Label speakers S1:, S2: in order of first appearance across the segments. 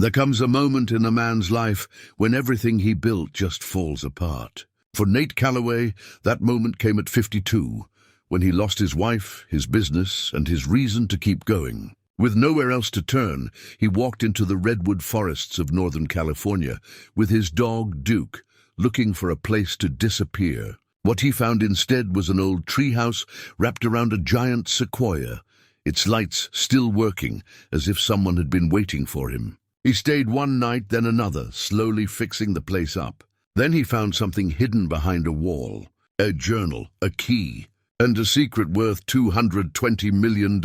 S1: There comes a moment in a man's life when everything he built just falls apart. For Nate Calloway, that moment came at 52, when he lost his wife, his business, and his reason to keep going. With nowhere else to turn, he walked into the redwood forests of Northern California with his dog Duke, looking for a place to disappear. What he found instead was an old treehouse wrapped around a giant sequoia, its lights still working, as if someone had been waiting for him. He stayed one night, then another, slowly fixing the place up. Then he found something hidden behind a wall, a journal, a key, and a secret worth $220 million.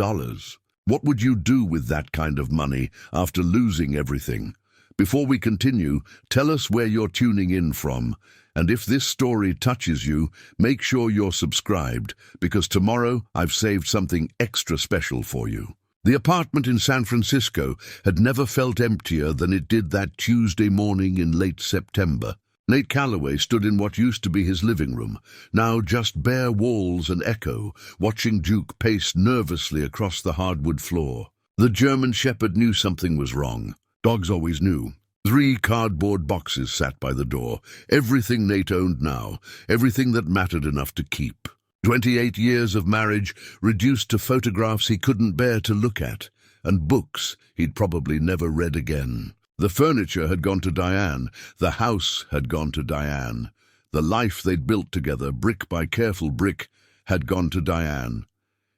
S1: What would you do with that kind of money after losing everything? Before we continue, tell us where you're tuning in from, and if this story touches you, make sure you're subscribed, because tomorrow I've saved something extra special for you. The apartment in San Francisco had never felt emptier than it did that Tuesday morning in late September. Nate Calloway stood in what used to be his living room, now just bare walls and echo, watching Duke pace nervously across the hardwood floor. The German shepherd knew something was wrong. Dogs always knew. 3 cardboard boxes sat by the door, everything Nate owned now, everything that mattered enough to keep. 28 years of marriage reduced to photographs he couldn't bear to look at, and books he'd probably never read again. The furniture had gone to Diane, the house had gone to Diane. The life they'd built together, brick by careful brick, had gone to Diane.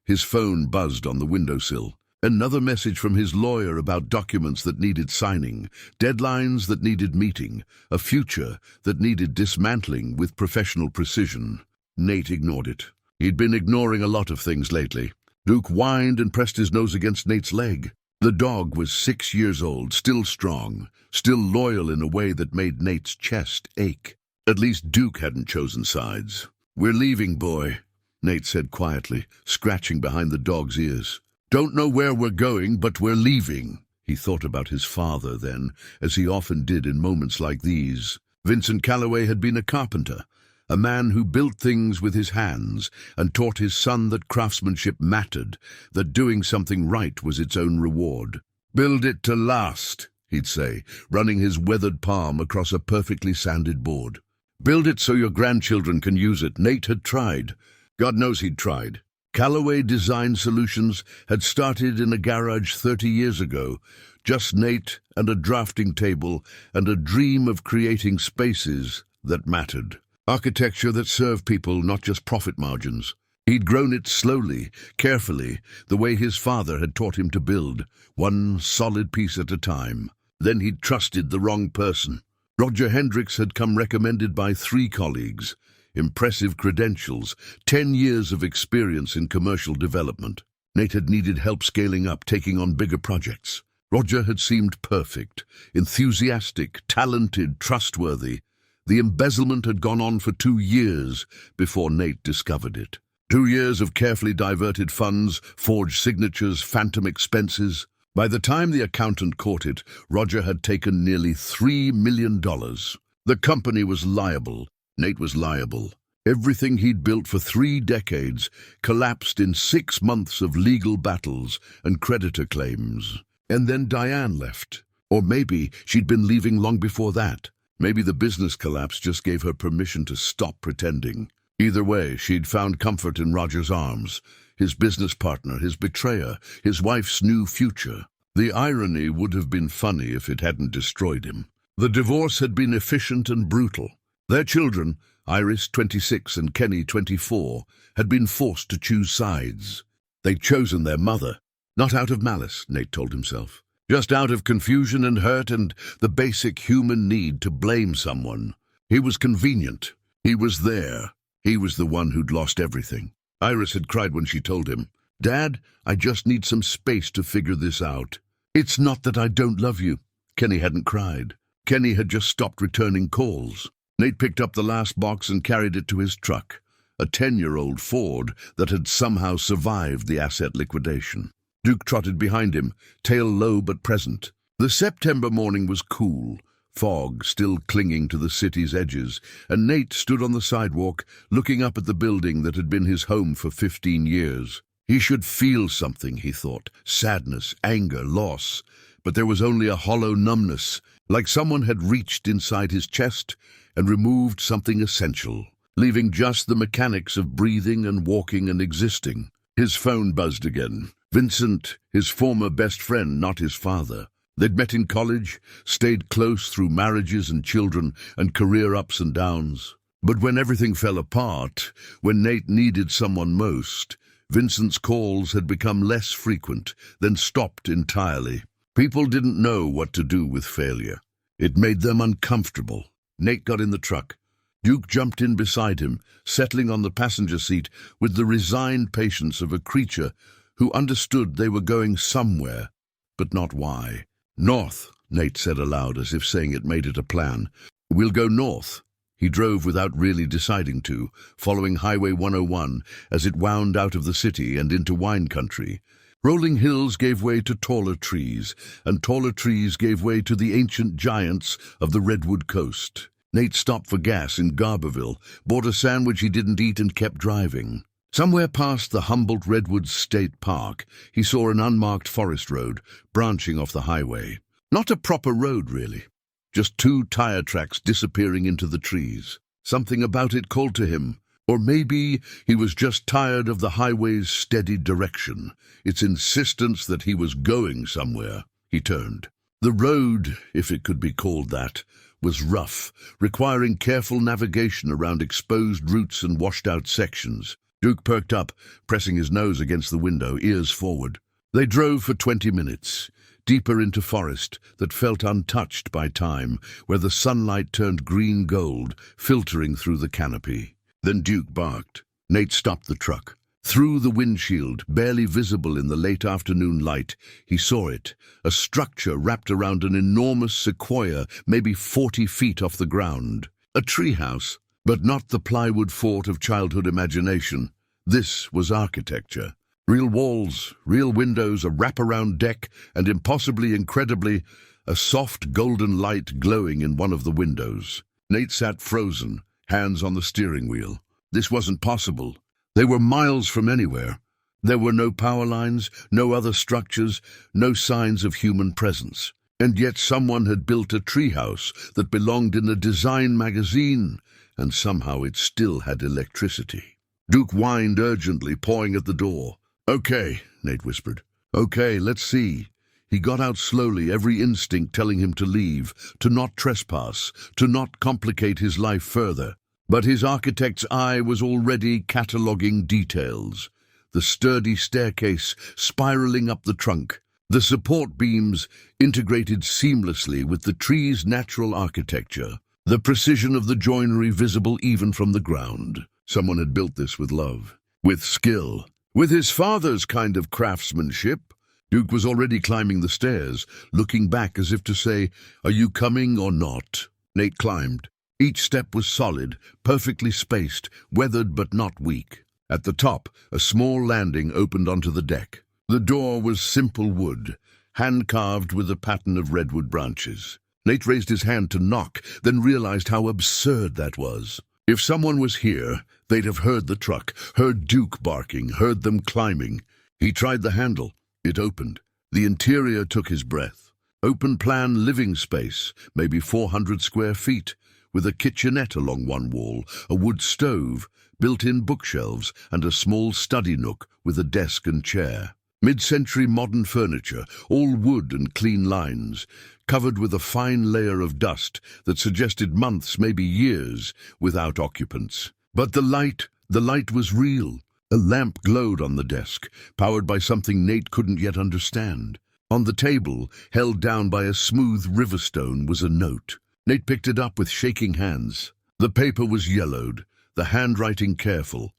S1: His phone buzzed on the windowsill. Another message from his lawyer about documents that needed signing, deadlines that needed meeting, a future that needed dismantling with professional precision. Nate ignored it. He'd been ignoring a lot of things lately. Duke whined and pressed his nose against Nate's leg. The dog was 6 years old, still strong, still loyal in a way that made Nate's chest ache. At least Duke hadn't chosen sides. "We're leaving, boy," Nate said quietly, scratching behind the dog's ears. "Don't know where we're going, but we're leaving." He thought about his father then, as he often did in moments like these. Vincent Calloway had been a carpenter, a man who built things with his hands and taught his son that craftsmanship mattered, that doing something right was its own reward. "Build it to last," he'd say, running his weathered palm across a perfectly sanded board. "Build it so your grandchildren can use it." Nate had tried. God knows he'd tried. Calloway Design Solutions had started in a garage 30 years ago, just Nate and a drafting table and a dream of creating spaces that mattered. Architecture that served people, not just profit margins. He'd grown it slowly, carefully, the way his father had taught him to build, one solid piece at a time. Then he'd trusted the wrong person. Roger Hendricks had come recommended by 3 colleagues. Impressive credentials, 10 years of experience in commercial development. Nate had needed help scaling up, taking on bigger projects. Roger had seemed perfect, enthusiastic, talented, trustworthy. The embezzlement had gone on for 2 years before Nate discovered it. 2 years of carefully diverted funds, forged signatures, phantom expenses. By the time the accountant caught it, Roger had taken nearly $3 million. The company was liable. Nate was liable. Everything he'd built for 3 decades collapsed in 6 months of legal battles and creditor claims. And then Diane left. Or maybe she'd been leaving long before that. Maybe the business collapse just gave her permission to stop pretending. Either way, she'd found comfort in Roger's arms, his business partner, his betrayer, his wife's new future. The irony would have been funny if it hadn't destroyed him. The divorce had been efficient and brutal. Their children, Iris, 26, and Kenny, 24, had been forced to choose sides. They'd chosen their mother, not out of malice, Nate told himself, just out of confusion and hurt and the basic human need to blame someone. He was convenient. He was there. He was the one who'd lost everything. Iris had cried when she told him, "Dad, I just need some space to figure this out." "It's not that I don't love you." Kenny hadn't cried. Kenny had just stopped returning calls. Nate picked up the last box and carried it to his truck, a 10-year-old Ford that had somehow survived the asset liquidation. Duke trotted behind him, tail low but present. The September morning was cool, fog still clinging to the city's edges, and Nate stood on the sidewalk, looking up at the building that had been his home for 15 years. He should feel something, he thought, sadness, anger, loss. but there was only a hollow numbness, like someone had reached inside his chest and removed something essential, leaving just the mechanics of breathing and walking and existing. His phone buzzed again. Vincent, his former best friend, not his father. They'd met in college, stayed close through marriages and children and career ups and downs. But when everything fell apart, when Nate needed someone most, Vincent's calls had become less frequent, then stopped entirely. People didn't know what to do with failure. It made them uncomfortable. Nate got in the truck. Duke jumped in beside him, settling on the passenger seat with the resigned patience of a creature who understood they were going somewhere, but not why. "North," Nate said aloud, as if saying it made it a plan. "We'll go north." He drove without really deciding to, following Highway 101 as it wound out of the city and into wine country. Rolling hills gave way to taller trees, and taller trees gave way to the ancient giants of the redwood coast. Nate stopped for gas in Garberville, bought a sandwich he didn't eat, and kept driving. Somewhere past the Humboldt Redwoods State Park, he saw an unmarked forest road branching off the highway. Not a proper road, really. Just 2 tire tracks disappearing into the trees. Something about it called to him. Or maybe he was just tired of the highway's steady direction, its insistence that he was going somewhere. He turned. The road, if it could be called that, was rough, requiring careful navigation around exposed roots and washed-out sections. Duke perked up, pressing his nose against the window, ears forward. They drove for 20 minutes, deeper into forest that felt untouched by time, where the sunlight turned green gold, filtering through the canopy. Then Duke barked. Nate stopped the truck. Through the windshield, barely visible in the late afternoon light, he saw it, a structure wrapped around an enormous sequoia, maybe 40 feet off the ground. A treehouse, but not the plywood fort of childhood imagination. This was architecture. Real walls, real windows, a wraparound deck, and impossibly incredibly, a soft golden light glowing in one of the windows. Nate sat frozen, hands on the steering wheel. This wasn't possible. They were miles from anywhere. There were no power lines, no other structures, no signs of human presence. And yet someone had built a treehouse that belonged in a design magazine, and somehow it still had electricity. Duke whined urgently, pawing at the door. "Okay," Nate whispered. "Okay, let's see." He got out slowly, every instinct telling him to leave, to not trespass, to not complicate his life further. But his architect's eye was already cataloguing details. The sturdy staircase spiraling up the trunk, the support beams integrated seamlessly with the tree's natural architecture, the precision of the joinery visible even from the ground. Someone had built this with love, with skill, with his father's kind of craftsmanship. Duke was already climbing the stairs, looking back as if to say, "Are you coming or not?" Nate climbed. Each step was solid, perfectly spaced, weathered but not weak. At the top, a small landing opened onto the deck. The door was simple wood, hand-carved with a pattern of redwood branches. Nate raised his hand to knock, then realized how absurd that was. If someone was here, they'd have heard the truck, heard Duke barking, heard them climbing. He tried the handle. It opened. The interior took his breath. Open-plan living space, maybe 400 square feet, with a kitchenette along one wall, a wood stove, built-in bookshelves, and a small study nook with a desk and chair. Mid-century modern furniture, all wood and clean lines, covered with a fine layer of dust that suggested months, maybe years, without occupants. But the light was real. A lamp glowed on the desk, powered by something Nate couldn't yet understand. On the table, held down by a smooth riverstone, was a note. Nate picked it up with shaking hands. The paper was yellowed, the handwriting careful.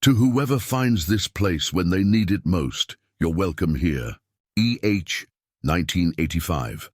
S1: "To whoever finds this place when they need it most, you're welcome here. E.H. 1985.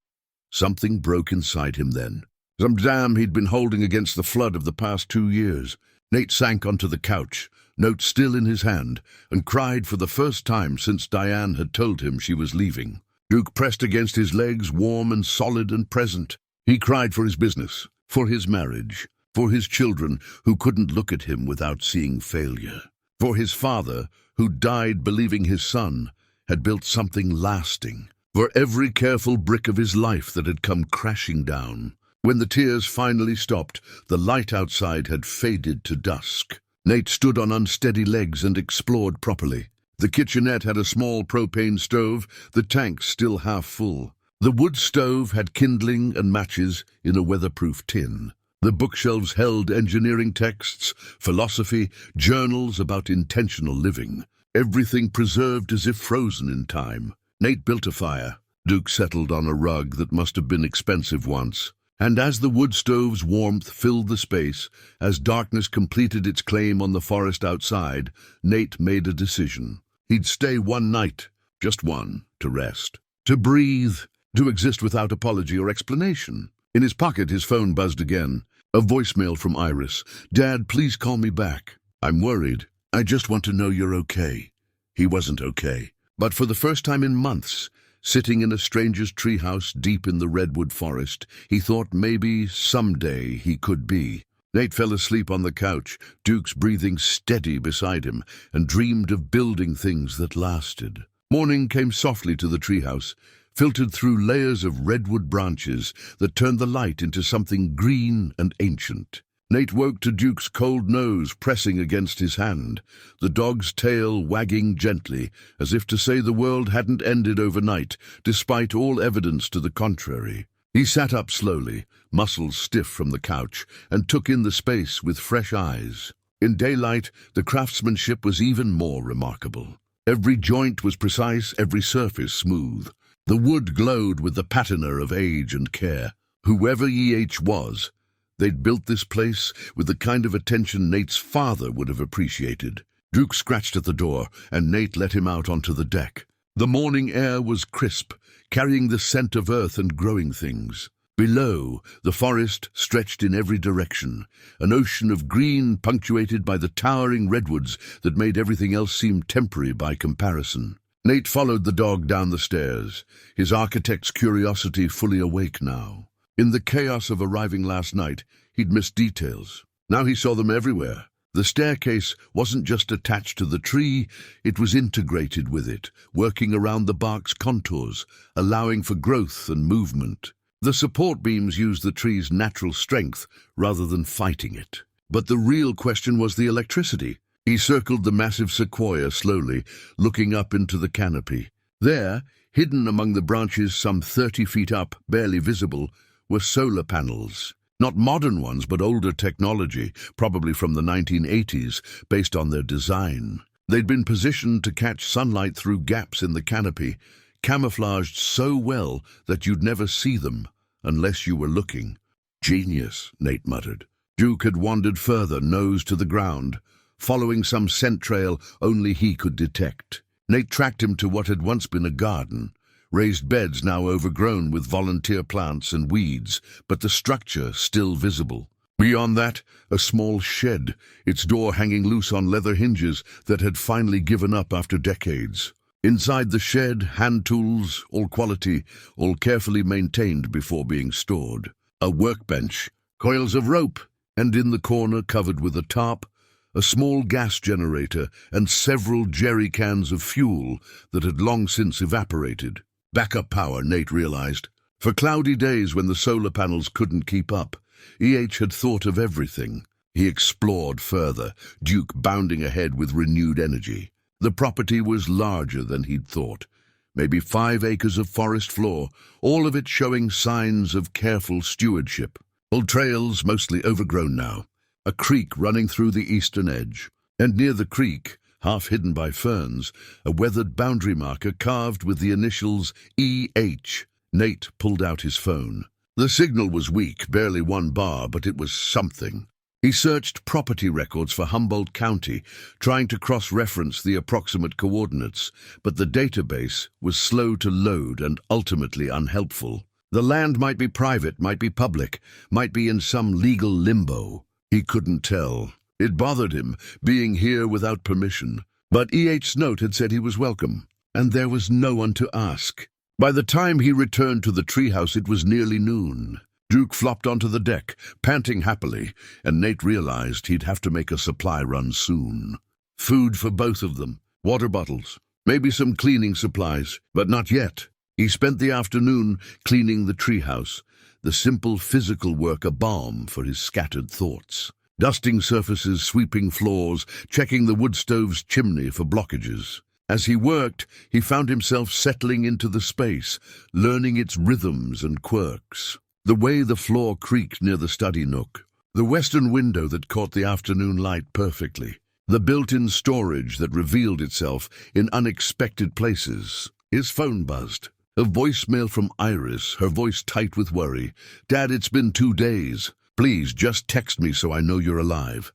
S1: Something broke inside him then. Some dam he'd been holding against the flood of the past 2 years. Nate sank onto the couch, note still in his hand, and cried for the first time since Diane had told him she was leaving. Duke pressed against his legs, warm and solid and present. He cried for his business, for his marriage, for his children who couldn't look at him without seeing failure, for his father who died believing his son had built something lasting, for every careful brick of his life that had come crashing down. When the tears finally stopped, the light outside had faded to dusk. Nate stood on unsteady legs and explored properly. The kitchenette had a small propane stove, the tank still half full. The wood stove had kindling and matches in a weatherproof tin. The bookshelves held engineering texts, philosophy, journals about intentional living. Everything preserved as if frozen in time. Nate built a fire. Duke settled on a rug that must have been expensive once. And as the wood stove's warmth filled the space, as darkness completed its claim on the forest outside, Nate made a decision. He'd stay one night, just one, to rest, to breathe, to exist without apology or explanation. In his pocket, his phone buzzed again. A voicemail from Iris. "Dad, please call me back. I'm worried. I just want to know you're okay." He wasn't okay. But for the first time in months, sitting in a stranger's treehouse deep in the redwood forest, he thought maybe someday he could be. Nate fell asleep on the couch, Duke's breathing steady beside him, and dreamed of building things that lasted. Morning came softly to the treehouse, filtered through layers of redwood branches that turned the light into something green and ancient. Nate woke to Duke's cold nose pressing against his hand, the dog's tail wagging gently, as if to say the world hadn't ended overnight, despite all evidence to the contrary. He sat up slowly, muscles stiff from the couch, and took in the space with fresh eyes. In daylight, the craftsmanship was even more remarkable. Every joint was precise, every surface smooth. The wood glowed with the patina of age and care. Whoever E.H. was, they'd built this place with the kind of attention Nate's father would have appreciated. Duke scratched at the door, and Nate let him out onto the deck. The morning air was crisp, carrying the scent of earth and growing things. Below, the forest stretched in every direction, an ocean of green punctuated by the towering redwoods that made everything else seem temporary by comparison. Nate followed the dog down the stairs, his architect's curiosity fully awake now. In the chaos of arriving last night, he'd missed details. Now he saw them everywhere. The staircase wasn't just attached to the tree, it was integrated with it, working around the bark's contours, allowing for growth and movement. The support beams used the tree's natural strength rather than fighting it. But the real question was the electricity. He circled the massive sequoia slowly, looking up into the canopy. There, hidden among the branches some 30 feet up, barely visible, were solar panels. Not modern ones, but older technology, probably from the 1980s, based on their design. They'd been positioned to catch sunlight through gaps in the canopy, camouflaged so well that you'd never see them, unless you were looking. "Genius," Nate muttered. Duke had wandered further, nose to the ground, following some scent trail only he could detect. Nate tracked him to what had once been a garden, raised beds now overgrown with volunteer plants and weeds, but the structure still visible. Beyond that, a small shed, its door hanging loose on leather hinges that had finally given up after decades. Inside the shed, hand tools, all quality, all carefully maintained before being stored. A workbench, coils of rope, and in the corner, covered with a tarp, a small gas generator and several jerry cans of fuel that had long since evaporated. Backup power, Nate realized. For cloudy days when the solar panels couldn't keep up, E.H. had thought of everything. He explored further, Duke bounding ahead with renewed energy. The property was larger than he'd thought. Maybe 5 acres of forest floor, all of it showing signs of careful stewardship. Old trails, mostly overgrown now. A creek running through the eastern edge. And near the creek, half hidden by ferns, a weathered boundary marker carved with the initials E.H. Nate pulled out his phone. The signal was weak, barely 1 bar, but it was something. He searched property records for Humboldt County, trying to cross-reference the approximate coordinates, but the database was slow to load and ultimately unhelpful. The land might be private, might be public, might be in some legal limbo. He couldn't tell. It bothered him, being here without permission. But E.H.'s note had said he was welcome, and there was no one to ask. By the time he returned to the treehouse, it was nearly noon. Duke flopped onto the deck, panting happily, and Nate realized he'd have to make a supply run soon. Food for both of them, water bottles, maybe some cleaning supplies, but not yet. He spent the afternoon cleaning the treehouse, the simple physical work a balm for his scattered thoughts. Dusting surfaces, sweeping floors, checking the wood stove's chimney for blockages. As he worked, he found himself settling into the space, learning its rhythms and quirks. The way the floor creaked near the study nook, the western window that caught the afternoon light perfectly, the built-in storage that revealed itself in unexpected places. His phone buzzed. A voicemail from Iris, her voice tight with worry. "Dad, it's been 2 days. Please, just text me so I know you're alive.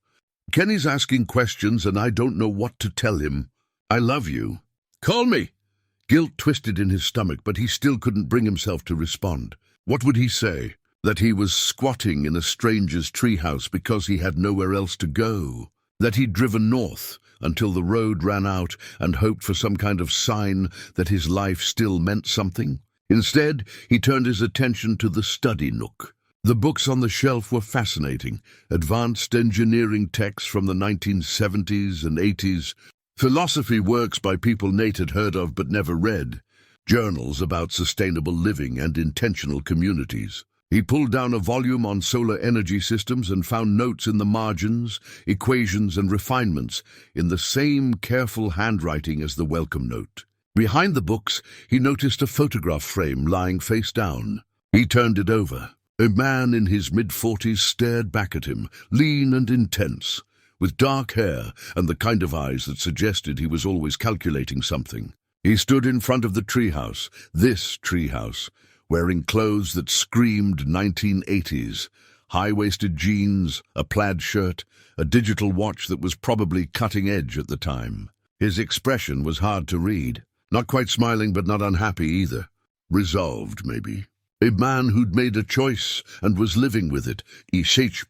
S1: Kenny's asking questions and I don't know what to tell him. I love you. Call me." Guilt twisted in his stomach, but he still couldn't bring himself to respond. What would he say? That he was squatting in a stranger's treehouse because he had nowhere else to go? That he'd driven north until the road ran out and hoped for some kind of sign that his life still meant something? Instead, he turned his attention to the study nook. The books on the shelf were fascinating. Advanced engineering texts from the 1970s and 80s. Philosophy works by people Nate had heard of but never read. Journals about sustainable living and intentional communities. He pulled down a volume on solar energy systems and found notes in the margins, equations and refinements in the same careful handwriting as the welcome note. Behind the books, he noticed a photograph frame lying face down. He turned it over. A man in his mid-40s stared back at him, lean and intense, with dark hair and the kind of eyes that suggested he was always calculating something. He stood in front of the treehouse, this treehouse, wearing clothes that screamed 1980s, high-waisted jeans, a plaid shirt, a digital watch that was probably cutting edge at the time. His expression was hard to read. Not quite smiling, but not unhappy either. Resolved, maybe. A man who'd made a choice and was living with it,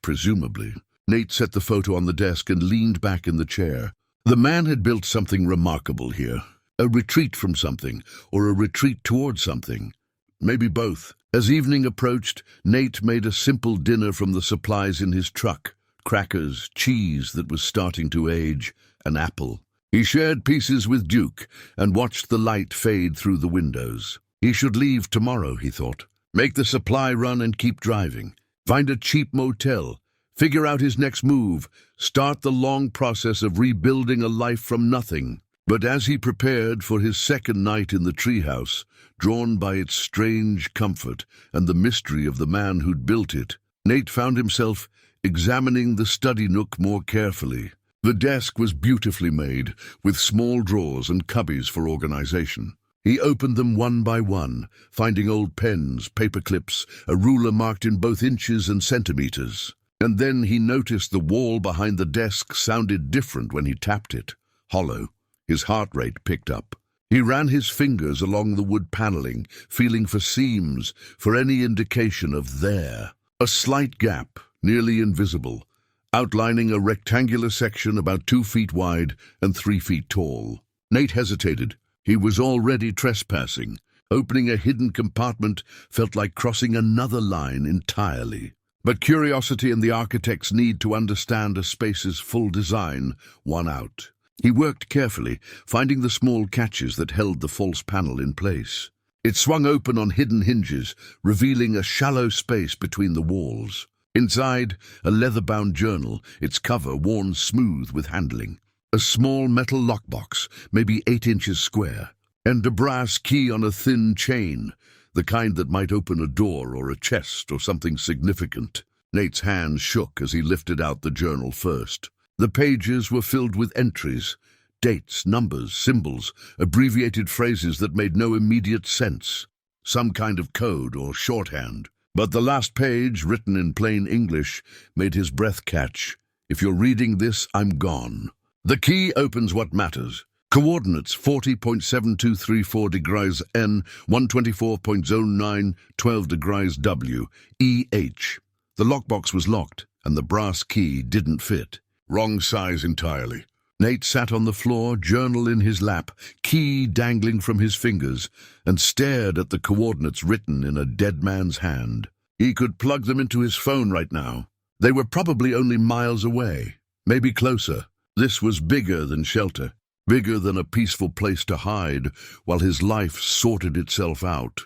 S1: presumably. Nate set the photo on the desk and leaned back in the chair. The man had built something remarkable here. A retreat from something, or a retreat towards something. Maybe both. As evening approached, Nate made a simple dinner from the supplies in his truck. Crackers, cheese that was starting to age, an apple. He shared pieces with Duke and watched the light fade through the windows. He should leave tomorrow, he thought. Make the supply run and keep driving. Find a cheap motel. Figure out his next move. Start the long process of rebuilding a life from nothing. But as he prepared for his second night in the treehouse, drawn by its strange comfort and the mystery of the man who'd built it, Nate found himself examining the study nook more carefully. The desk was beautifully made, with small drawers and cubbies for organization. He opened them one by one, finding old pens, paper clips, a ruler marked in both inches and centimeters. And then he noticed the wall behind the desk sounded different when he tapped it. Hollow. His heart rate picked up. He ran his fingers along the wood paneling, feeling for seams, for any indication of there. A slight gap, nearly invisible, outlining a rectangular section about 2 feet wide and 3 feet tall. Nate hesitated. He was already trespassing. Opening a hidden compartment felt like crossing another line entirely. But curiosity and the architect's need to understand a space's full design won out. He worked carefully, finding the small catches that held the false panel in place. It swung open on hidden hinges, revealing a shallow space between the walls. Inside, a leather-bound journal, its cover worn smooth with handling. A small metal lockbox, maybe 8 inches square, and a brass key on a thin chain, the kind that might open a door or a chest or something significant. Nate's hand shook as he lifted out the journal first. The pages were filled with entries, dates, numbers, symbols, abbreviated phrases that made no immediate sense. Some kind of code or shorthand. But the last page, written in plain English, made his breath catch. If you're reading this, I'm gone. The key opens what matters. Coordinates 40.7234 degrees N, 124.09, 12 degrees W, EH. The lockbox was locked, and the brass key didn't fit. Wrong size entirely. Nate sat on the floor, journal in his lap, key dangling from his fingers, and stared at the coordinates written in a dead man's hand. He could plug them into his phone right now. They were probably only miles away, maybe closer. This was bigger than shelter, bigger than a peaceful place to hide while his life sorted itself out.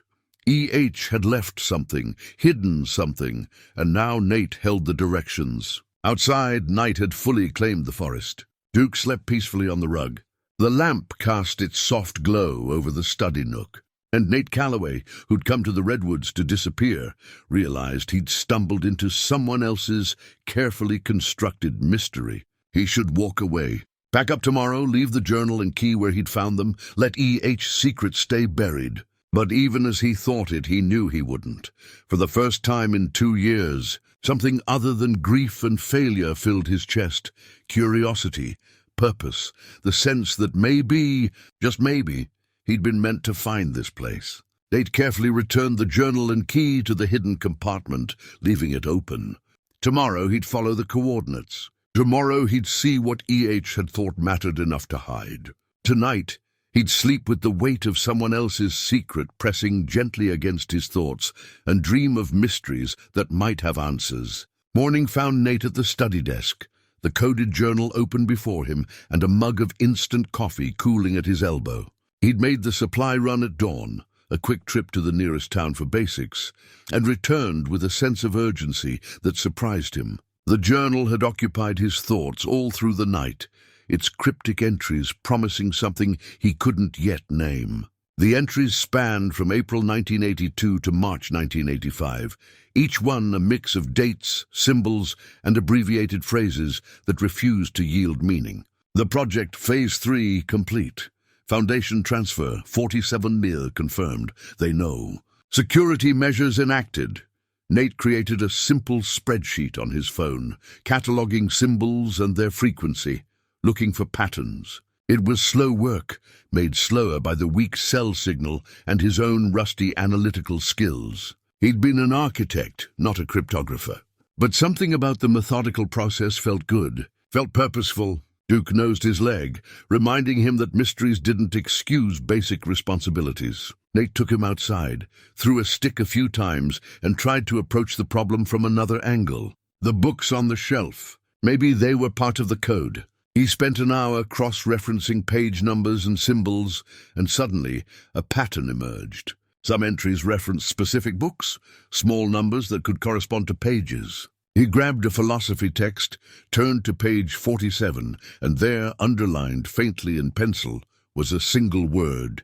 S1: E.H. had left something, hidden something, and now Nate held the directions. Outside, night had fully claimed the forest. Duke slept peacefully on the rug. The lamp cast its soft glow over the study nook, and Nate Calloway, who'd come to the redwoods to disappear, realized he'd stumbled into someone else's carefully constructed mystery. He should walk away. Pack up tomorrow, leave the journal and key where he'd found them, let E.H.'s secret stay buried. But even as he thought it, he knew he wouldn't. For the first time in 2 years, something other than grief and failure filled his chest. Curiosity, purpose, the sense that maybe, just maybe, he'd been meant to find this place. Nate carefully returned the journal and key to the hidden compartment, leaving it open. Tomorrow he'd follow the coordinates. Tomorrow he'd see what E.H. had thought mattered enough to hide. Tonight, he'd sleep with the weight of someone else's secret pressing gently against his thoughts and dream of mysteries that might have answers. Morning found Nate at the study desk, the coded journal open before him and a mug of instant coffee cooling at his elbow. He'd made the supply run at dawn, a quick trip to the nearest town for basics, and returned with a sense of urgency that surprised him. The journal had occupied his thoughts all through the night, its cryptic entries promising something he couldn't yet name. The entries spanned from April 1982 to March 1985, each one a mix of dates, symbols, and abbreviated phrases that refused to yield meaning. The project Phase 3 complete. Foundation transfer, 47 mil confirmed. They know. Security measures enacted. Nate created a simple spreadsheet on his phone, cataloging symbols and their frequency, looking for patterns. It was slow work, made slower by the weak cell signal and his own rusty analytical skills. He'd been an architect, not a cryptographer. But something about the methodical process felt good, felt purposeful. Duke nosed his leg, reminding him that mysteries didn't excuse basic responsibilities. Nate took him outside, threw a stick a few times, and tried to approach the problem from another angle. The books on the shelf. Maybe they were part of the code. He spent an hour cross-referencing page numbers and symbols, and suddenly a pattern emerged. Some entries referenced specific books, small numbers that could correspond to pages. He grabbed a philosophy text, turned to page 47, and there, underlined faintly in pencil, was a single word.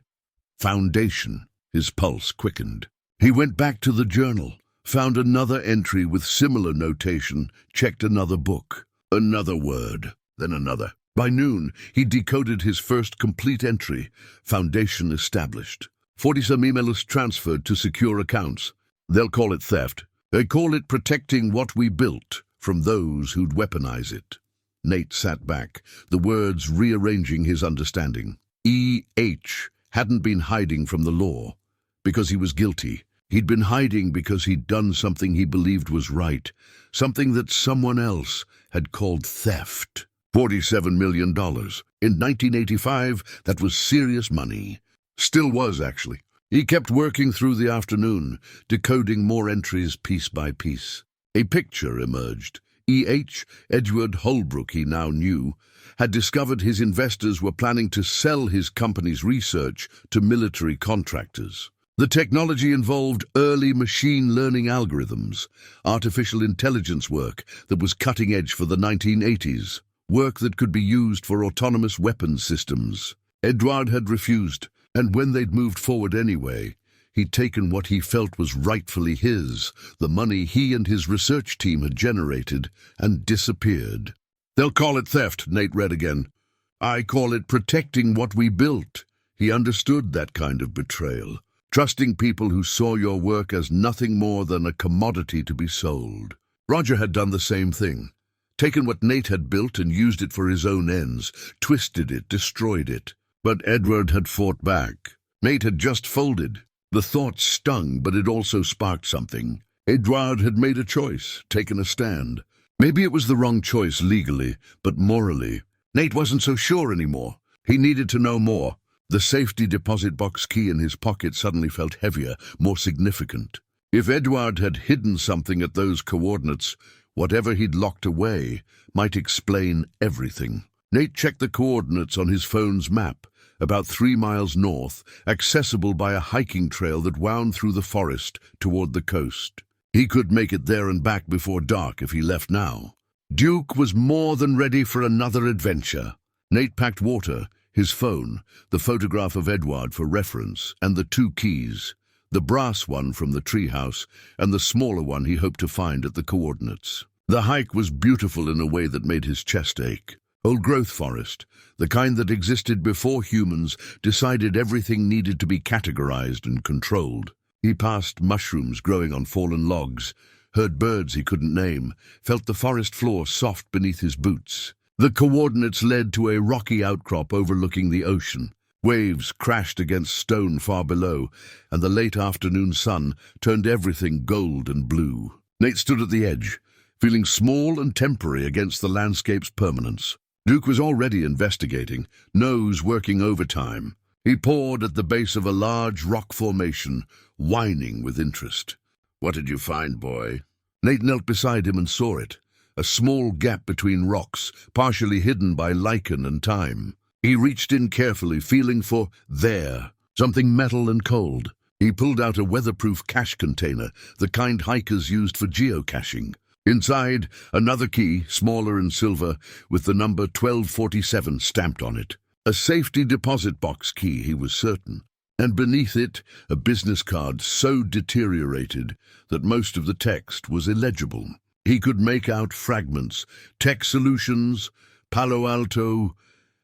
S1: Foundation. His pulse quickened. He went back to the journal, found another entry with similar notation, checked another book. Another word, then another. By noon, he decoded his first complete entry. Foundation established. 47 emails transferred to secure accounts. They'll call it theft. They call it protecting what we built from those who'd weaponize it. Nate sat back, the words rearranging his understanding. E.H. hadn't been hiding from the law because he was guilty. He'd been hiding because he'd done something he believed was right, something that someone else had called theft. $47 million. In 1985, that was serious money. Still was, actually. He kept working through the afternoon, decoding more entries piece by piece. A picture emerged. E.H., Edward Holbrook, he now knew, had discovered his investors were planning to sell his company's research to military contractors. The technology involved early machine learning algorithms, artificial intelligence work that was cutting edge for the 1980s, work that could be used for autonomous weapons systems. Edward had refused. And when they'd moved forward anyway, he'd taken what he felt was rightfully his, the money he and his research team had generated, and disappeared. They'll call it theft, Nate read again. I call it protecting what we built. He understood that kind of betrayal, trusting people who saw your work as nothing more than a commodity to be sold. Roger had done the same thing, taken what Nate had built and used it for his own ends, twisted it, destroyed it. But Edward had fought back. Nate had just folded. The thought stung, but it also sparked something. Edward had made a choice, taken a stand. Maybe it was the wrong choice legally, but morally. Nate wasn't so sure anymore. He needed to know more. The safety deposit box key in his pocket suddenly felt heavier, more significant. If Edward had hidden something at those coordinates, whatever he'd locked away might explain everything. Nate checked the coordinates on his phone's map, about 3 miles north, accessible by a hiking trail that wound through the forest toward the coast. He could make it there and back before dark if he left now. Duke was more than ready for another adventure. Nate packed water, his phone, the photograph of Edward for reference, and the 2 keys, the brass one from the treehouse and the smaller one he hoped to find at the coordinates. The hike was beautiful in a way that made his chest ache. Old-growth forest, the kind that existed before humans decided everything needed to be categorized and controlled. He passed mushrooms growing on fallen logs, heard birds he couldn't name, felt the forest floor soft beneath his boots. The coordinates led to a rocky outcrop overlooking the ocean. Waves crashed against stone far below, and the late afternoon sun turned everything gold and blue. Nate stood at the edge, feeling small and temporary against the landscape's permanence. Duke was already investigating, nose working overtime. He paused at the base of a large rock formation, whining with interest. "What did you find, boy?" Nate knelt beside him and saw it, a small gap between rocks, partially hidden by lichen and time. He reached in carefully, feeling for something metal and cold. He pulled out a weatherproof cache container, the kind hikers used for geocaching. Inside, another key, smaller and silver, with the number 1247 stamped on it. A safety deposit box key, he was certain. And beneath it, a business card so deteriorated that most of the text was illegible. He could make out fragments, Tech Solutions, Palo Alto,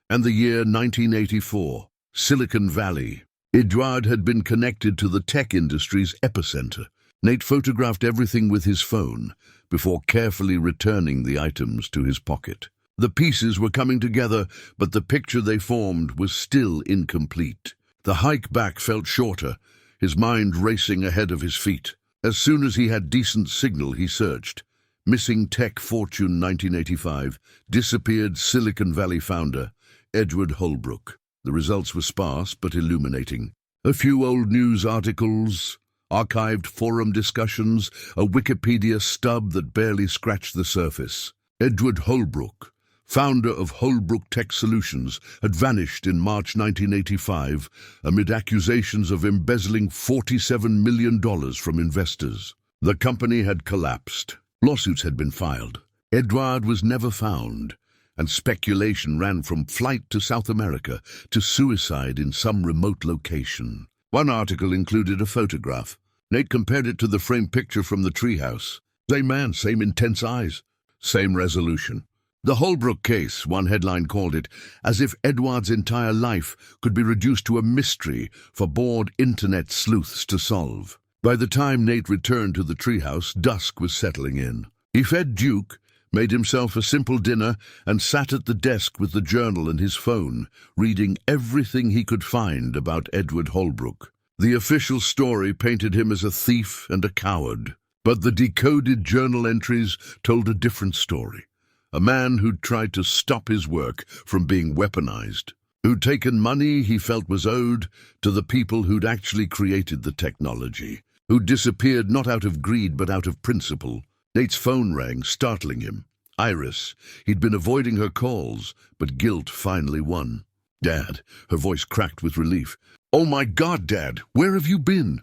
S1: and the year 1984, Silicon Valley. Edward had been connected to the tech industry's epicenter. Nate photographed everything with his phone before carefully returning the items to his pocket. The pieces were coming together, but the picture they formed was still incomplete. The hike back felt shorter, his mind racing ahead of his feet. As soon as he had decent signal, he searched. Missing tech fortune 1985, disappeared Silicon Valley founder, Edward Holbrook. The results were sparse but illuminating. A few old news articles, archived forum discussions, a Wikipedia stub that barely scratched the surface. Edward Holbrook, founder of Holbrook Tech Solutions, had vanished in March 1985 amid accusations of embezzling $47 million from investors. The company had collapsed. Lawsuits had been filed. Edward was never found, and speculation ran from flight to South America to suicide in some remote location. One article included a photograph. Nate compared it to the framed picture from the treehouse. Same man, same intense eyes, same resolution. The Holbrook case, one headline called it, as if Edward's entire life could be reduced to a mystery for bored internet sleuths to solve. By the time Nate returned to the treehouse, dusk was settling in. He fed Duke, made himself a simple dinner, and sat at the desk with the journal and his phone, reading everything he could find about Edward Holbrook. The official story painted him as a thief and a coward, but the decoded journal entries told a different story. A man who'd tried to stop his work from being weaponized, who'd taken money he felt was owed to the people who'd actually created the technology, who'd disappeared not out of greed but out of principle. Nate's phone rang, startling him. Iris. He'd been avoiding her calls, but guilt finally won. "Dad," her voice cracked with relief. "Oh my God, Dad, where have you been?"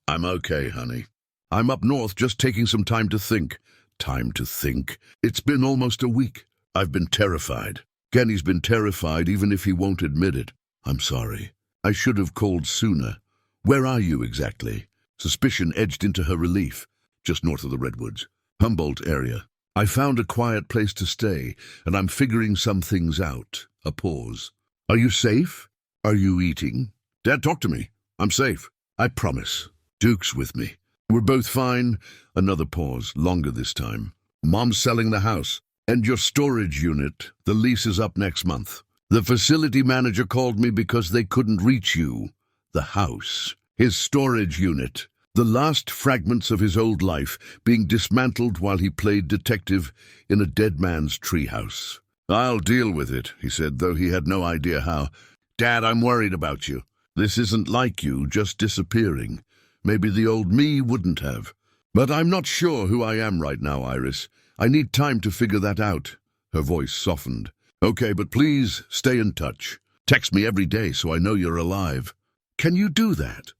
S1: "I'm okay, honey. I'm up north just taking some time to think." Time to think? It's been almost a week. I've been terrified. Kenny's been terrified even if he won't admit it. I'm sorry. I should have called sooner. Where are you exactly? Suspicion edged into her relief. Just north of the redwoods. Humboldt area. I found a quiet place to stay, and I'm figuring some things out. A pause. Are you safe? Are you eating? Dad, talk to me. I'm safe. I promise. Duke's with me. We're both fine. Another pause, longer this time. Mom's selling the house. And your storage unit. The lease is up next month. The facility manager called me because they couldn't reach you. The house. His storage unit. The last fragments of his old life being dismantled while he played detective in a dead man's treehouse. I'll deal with it, he said, though he had no idea how. Dad, I'm worried about you. This isn't like you, just disappearing. Maybe the old me wouldn't have. But I'm not sure who I am right now, Iris. I need time to figure that out. Her voice softened. Okay, but please stay in touch. Text me every day so I know you're alive. Can you do that?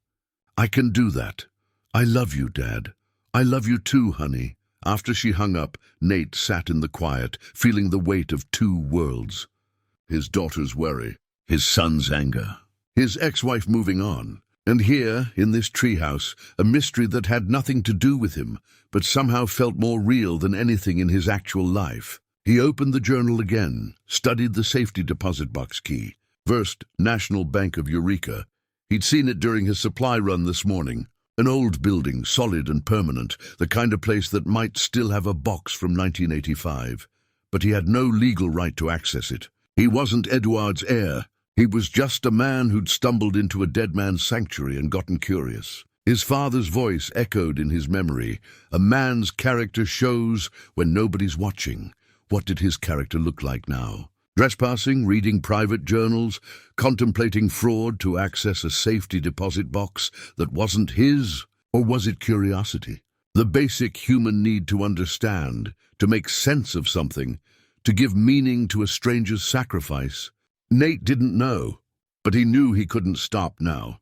S1: I can do that. I love you, Dad. I love you too, honey. After she hung up, Nate sat in the quiet, feeling the weight of two worlds. His daughter's worry, his son's anger, his ex-wife moving on. And here, in this treehouse, a mystery that had nothing to do with him, but somehow felt more real than anything in his actual life. He opened the journal again, studied the safety deposit box key. First, National Bank of Eureka. He'd seen it during his supply run this morning. An old building, solid and permanent, the kind of place that might still have a box from 1985. But he had no legal right to access it. He wasn't Edward's heir. He was just a man who'd stumbled into a dead man's sanctuary and gotten curious. His father's voice echoed in his memory. A man's character shows when nobody's watching. What did his character look like now? Trespassing, reading private journals, contemplating fraud to access a safety deposit box that wasn't his? Or was it curiosity? The basic human need to understand, to make sense of something, to give meaning to a stranger's sacrifice. Nate didn't know, but he knew he couldn't stop now.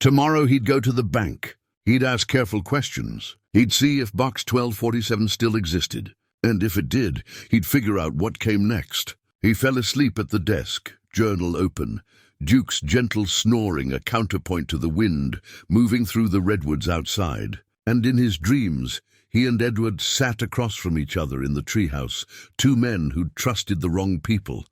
S1: Tomorrow he'd go to the bank. He'd ask careful questions. He'd see if Box 1247 still existed. And if it did, he'd figure out what came next. He fell asleep at the desk, journal open. Duke's gentle snoring a counterpoint to the wind, moving through the redwoods outside. And in his dreams, he and Edward sat across from each other in the treehouse, two men who'd trusted the wrong people.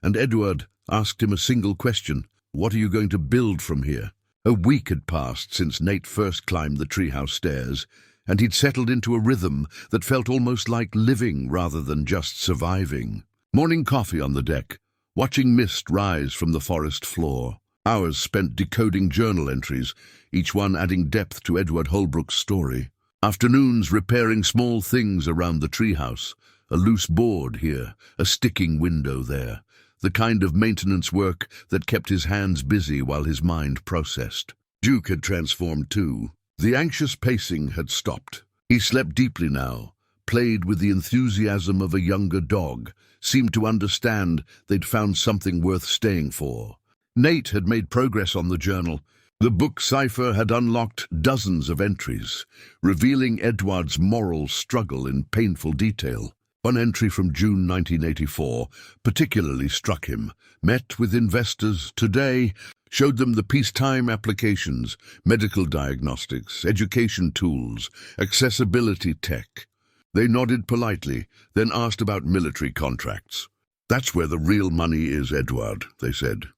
S1: And Edward asked him a single question: "What are you going to build from here?" A week had passed since Nate first climbed the treehouse stairs, and he'd settled into a rhythm that felt almost like living rather than just surviving. Morning coffee on the deck, watching mist rise from the forest floor. Hours spent decoding journal entries, each one adding depth to Edward Holbrook's story. Afternoons repairing small things around the treehouse, a loose board here, a sticking window there, the kind of maintenance work that kept his hands busy while his mind processed. Duke had transformed too. The anxious pacing had stopped. He slept deeply now, played with the enthusiasm of a younger dog, seemed to understand they'd found something worth staying for. Nate had made progress on the journal. The book cipher had unlocked dozens of entries, revealing Edward's moral struggle in painful detail. One entry from June 1984 particularly struck him. Met with investors today, showed them the peacetime applications, medical diagnostics, education tools, accessibility tech. They nodded politely, then asked about military contracts. "That's where the real money is, Edward," they said.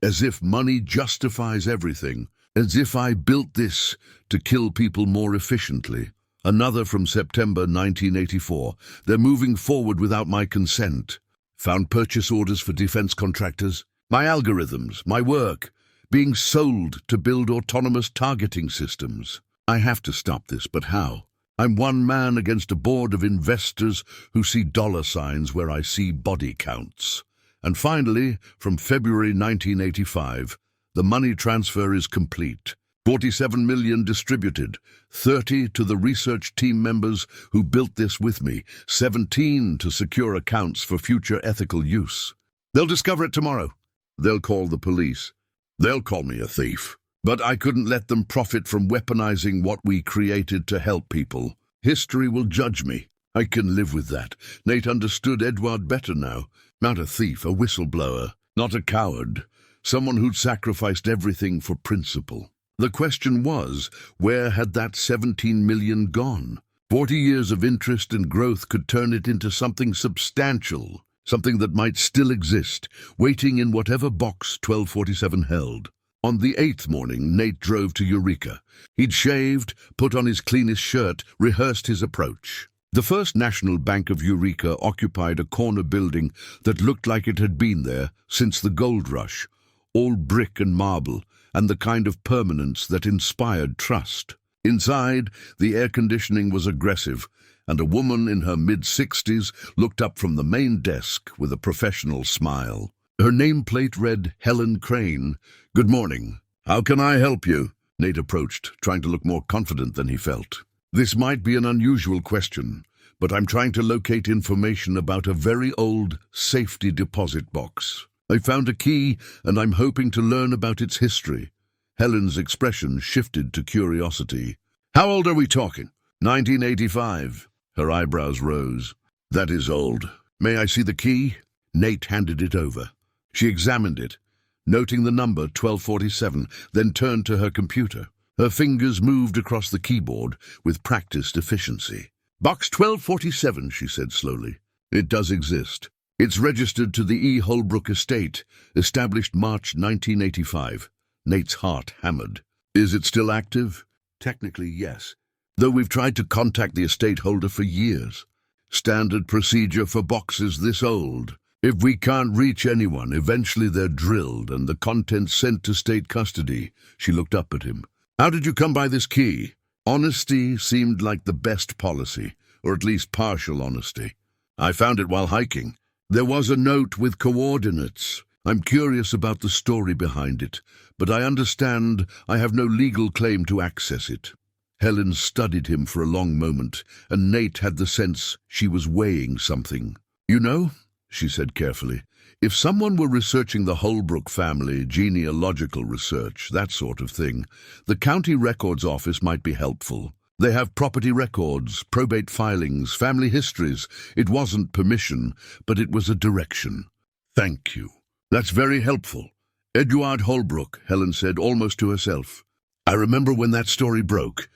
S1: As if money justifies everything. As if I built this to kill people more efficiently. Another from September 1984. "They're moving forward without my consent. Found purchase orders for defense contractors. My algorithms, my work, being sold to build autonomous targeting systems. I have to stop this, but how? I'm one man against a board of investors who see dollar signs where I see body counts." And finally, from February 1985, the money transfer is complete. 47 million distributed, 30 to the research team members who built this with me, 17 to secure accounts for future ethical use. They'll discover it tomorrow. They'll call the police. They'll call me a thief. But I couldn't let them profit from weaponizing what we created to help people. History will judge me. I can live with that. Nate understood Edward better now. Not a thief, a whistleblower. Not a coward. Someone who'd sacrificed everything for principle. The question was, where had that 17 million gone? 40 years of interest and growth could turn it into something substantial, something that might still exist, waiting in whatever box 1247 held. On the 8th morning, Nate drove to Eureka. He'd shaved, put on his cleanest shirt, rehearsed his approach. The First National Bank of Eureka occupied a corner building that looked like it had been there since the gold rush, all brick and marble, and the kind of permanence that inspired trust. Inside, the air conditioning was aggressive, and a woman in her mid-60s looked up from the main desk with a professional smile. Her nameplate read Helen Crane. "Good morning. How can I help you?" Nate approached, trying to look more confident than he felt. This might be an unusual question, but I'm trying to locate information about a very old safety deposit box. I found a key, and I'm hoping to learn about its history." Helen's expression shifted to curiosity. "How old are we talking?" 1985. Her eyebrows rose. "That is old. May I see the key?" Nate handed it over. She examined it, noting the number 1247, then turned to her computer. Her fingers moved across the keyboard with practiced efficiency. "Box 1247, she said slowly. "It does exist. It's registered to the E. Holbrook estate, established March 1985. Nate's heart hammered. "Is it still active?" "Technically, yes, though we've tried to contact the estate holder for years. Standard procedure for boxes this old. If we can't reach anyone, eventually they're drilled and the contents sent to state custody." She looked up at him. "How did you come by this key?" Honesty seemed like the best policy, or at least partial honesty. "I found it while hiking. There was a note with coordinates. I'm curious about the story behind it, but I understand I have no legal claim to access it." Helen studied him for a long moment, and Nate had the sense she was weighing something. "You know," she said carefully, "if someone were researching the Holbrook family, genealogical research, that sort of thing, the county records office might be helpful. They have property records, probate filings, family histories. It wasn't permission, but it was a direction." "Thank you. That's very helpful." "Edward Holbrook," Helen said, almost to herself. "I remember when that story broke.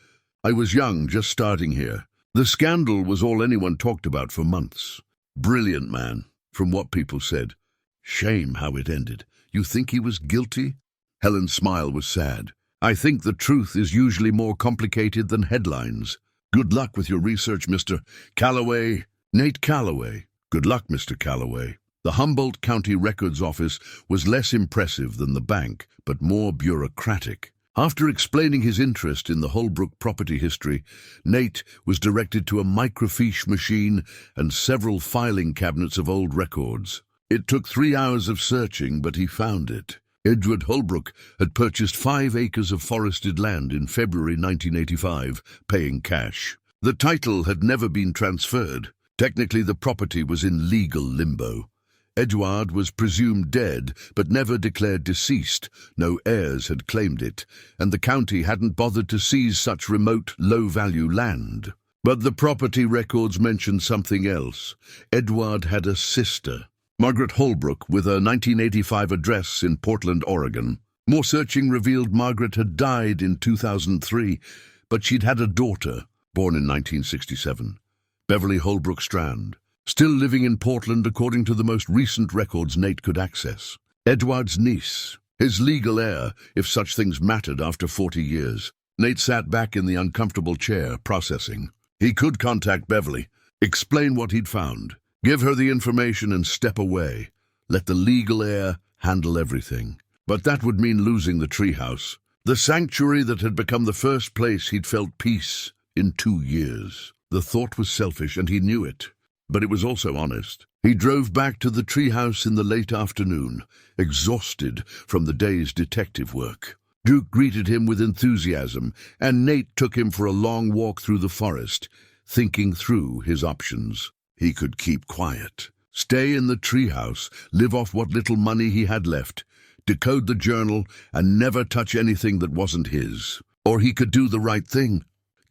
S1: I was young, just starting here. The scandal was all anyone talked about for months. Brilliant man, from what people said. Shame how it ended. You think he was guilty?" Helen's smile was sad. "I think the truth is usually more complicated than headlines. Good luck with your research, Mr. Calloway." "Nate Calloway." "Good luck, Mr. Calloway." The Humboldt County Records Office was less impressive than the bank, but more bureaucratic. After explaining his interest in the Holbrook property history, Nate was directed to a microfiche machine and several filing cabinets of old records. It took 3 hours of searching, but he found it. Edward Holbrook had purchased 5 acres of forested land in February 1985, paying cash. The title had never been transferred. Technically, the property was in legal limbo. Edward was presumed dead, but never declared deceased. No heirs had claimed it, and the county hadn't bothered to seize such remote, low-value land. But the property records mentioned something else. Edward had a sister, Margaret Holbrook, with a 1985 address in Portland, Oregon. More searching revealed Margaret had died in 2003, but she'd had a daughter, born in 1967, Beverly Holbrook Strand, still living in Portland according to the most recent records Nate could access. Edward's niece, his legal heir, if such things mattered after 40 years. Nate sat back in the uncomfortable chair, processing. He could contact Beverly, explain what he'd found, give her the information and step away. Let the legal heir handle everything. But that would mean losing the treehouse, the sanctuary that had become the first place he'd felt peace in 2 years. The thought was selfish, and he knew it. But it was also honest. He drove back to the treehouse in the late afternoon, exhausted from the day's detective work. Duke greeted him with enthusiasm, and Nate took him for a long walk through the forest, thinking through his options. He could keep quiet, stay in the treehouse, live off what little money he had left, decode the journal, and never touch anything that wasn't his. Or he could do the right thing.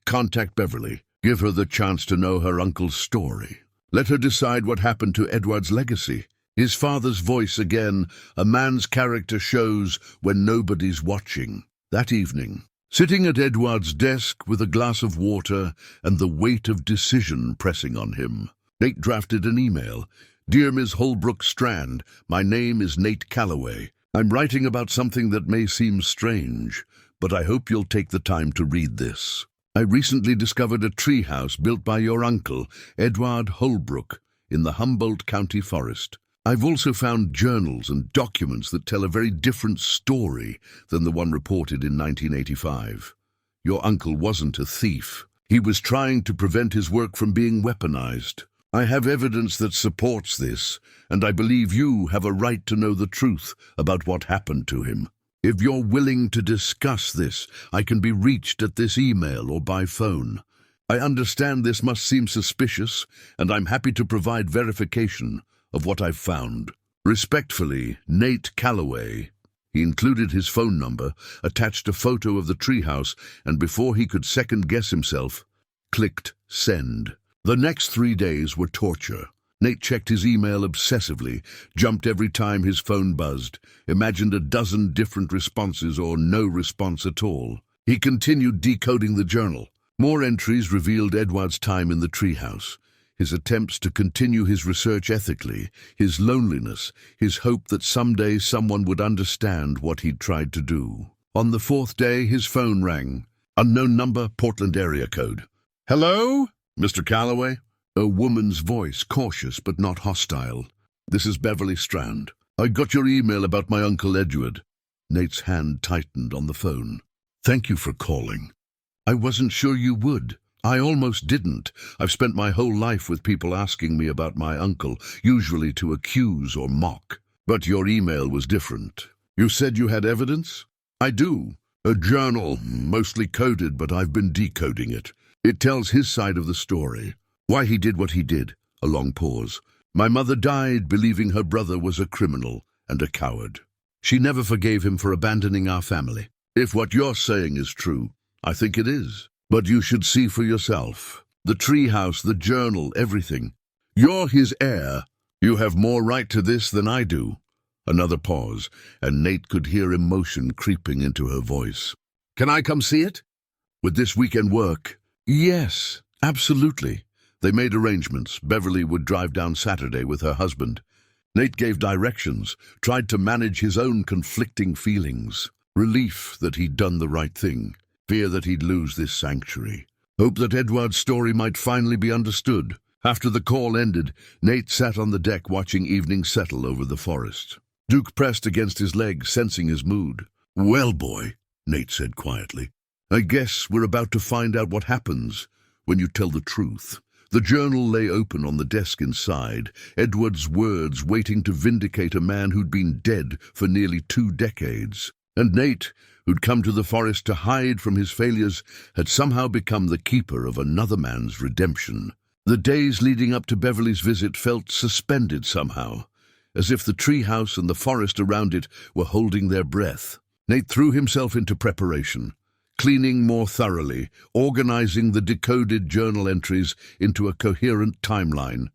S1: Contact Beverly, give her the chance to know her uncle's story. Let her decide what happened to Edward's legacy. His father's voice again, a man's character shows when nobody's watching. That evening, sitting at Edward's desk with a glass of water and the weight of decision pressing on him, Nate drafted an email. "Dear Ms. Holbrook Strand, my name is Nate Calloway. I'm writing about something that may seem strange, but I hope you'll take the time to read this. I recently discovered a treehouse built by your uncle, Edward Holbrook, in the Humboldt County forest. I've also found journals and documents that tell a very different story than the one reported in 1985. Your uncle wasn't a thief. He was trying to prevent his work from being weaponized. I have evidence that supports this, and I believe you have a right to know the truth about what happened to him. If you're willing to discuss this, I can be reached at this email or by phone. I understand this must seem suspicious, and I'm happy to provide verification of what I've found. Respectfully, Nate Calloway. He included his phone number, attached a photo of the treehouse, and before he could second-guess himself, clicked send. The next 3 days were torture. Nate checked his email obsessively, jumped every time his phone buzzed, imagined a dozen different responses or no response at all. He continued decoding the journal. More entries revealed Edward's time in the treehouse, his attempts to continue his research ethically, his loneliness, his hope that someday someone would understand what he'd tried to do. On the 4th day, his phone rang. Unknown number, Portland area code. "Hello? Mr. Calloway?" A woman's voice, cautious but not hostile. "This is Beverly Strand. I got your email about my Uncle Edward." Nate's hand tightened on the phone. "Thank you for calling. I wasn't sure you would. I almost didn't. I've spent my whole life with people asking me about my uncle, usually to accuse or mock. But your email was different. You said you had evidence?" "I do. A journal, mostly coded, but I've been decoding it. It tells his side of the story. Why he did what he did." A long pause. "My mother died believing her brother was a criminal and a coward. She never forgave him for abandoning our family. If what you're saying is true, I think it is. But you should see for yourself. The treehouse, the journal, everything. You're his heir. You have more right to this than I do." Another pause, and Nate could hear emotion creeping into her voice. "Can I come see it? Would this weekend work?" "Yes, absolutely." They made arrangements. Beverly would drive down Saturday with her husband. Nate gave directions, tried to manage his own conflicting feelings. Relief that he'd done the right thing. Fear that he'd lose this sanctuary. Hope that Edward's story might finally be understood. After the call ended, Nate sat on the deck watching evening settle over the forest. Duke pressed against his leg, sensing his mood. "Well, boy," Nate said quietly, "I guess we're about to find out what happens when you tell the truth." The journal lay open on the desk inside, Edward's words waiting to vindicate a man who'd been dead for nearly 2 decades. And Nate, who'd come to the forest to hide from his failures, had somehow become the keeper of another man's redemption. The days leading up to Beverly's visit felt suspended somehow, as if the treehouse and the forest around it were holding their breath. Nate threw himself into preparation, cleaning more thoroughly, organizing the decoded journal entries into a coherent timeline,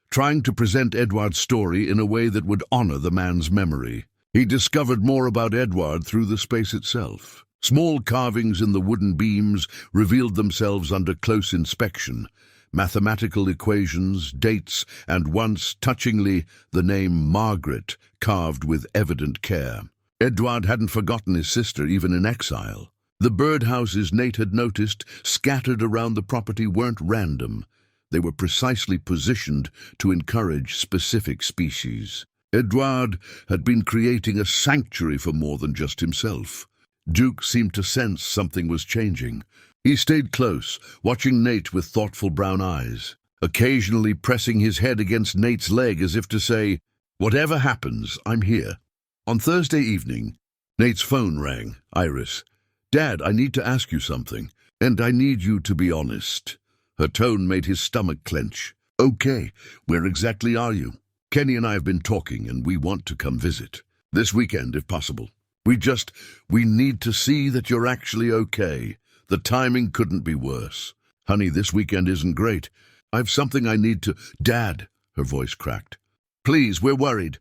S1: trying to present Edward's story in a way that would honor the man's memory. He discovered more about Edward through the space itself. Small carvings in the wooden beams revealed themselves under close inspection. Mathematical equations, dates, and once, touchingly, the name Margaret carved with evident care. Edward hadn't forgotten his sister, even in exile. The birdhouses Nate had noticed scattered around the property weren't random. They were precisely positioned to encourage specific species. Edward had been creating a sanctuary for more than just himself. Duke seemed to sense something was changing. He stayed close, watching Nate with thoughtful brown eyes, occasionally pressing his head against Nate's leg as if to say, "Whatever happens, I'm here." On Thursday evening, Nate's phone rang. "Iris. Dad, I need to ask you something, and I need you to be honest." Her tone made his stomach clench. "Okay, where exactly are you?" "Kenny and I have been talking, and we want to come visit. This weekend, if possible. We need to see that you're actually okay. The timing couldn't be worse. Honey, this weekend isn't great. I've something I need to—" "Dad," her voice cracked. "Please, we're worried."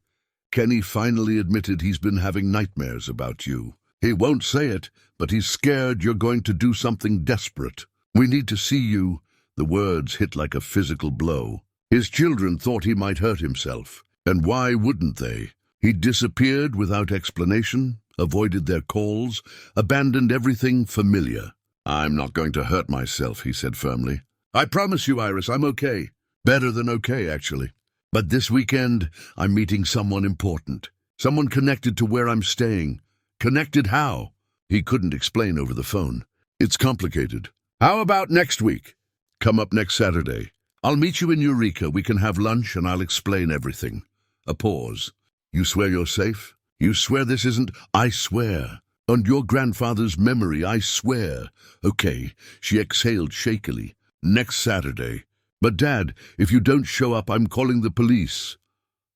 S1: Kenny finally admitted he's been having nightmares about you. He won't say it, but he's scared you're going to do something desperate. "We need to see you." The words hit like a physical blow. His children thought he might hurt himself. And why wouldn't they? He disappeared without explanation, avoided their calls, abandoned everything familiar. "I'm not going to hurt myself," he said firmly. "I promise you, Iris, I'm okay. Better than okay, actually. But this weekend, I'm meeting someone important. Someone connected to where I'm staying. Connected how?" He couldn't explain over the phone. "It's complicated." "How about next week? Come up next Saturday. I'll meet you in Eureka. We can have lunch and I'll explain everything." A pause. "You swear you're safe? You swear this isn't—" "I swear. On your grandfather's memory, I swear." "Okay." She exhaled shakily. Next Saturday. But Dad, if you don't show up, I'm calling the police.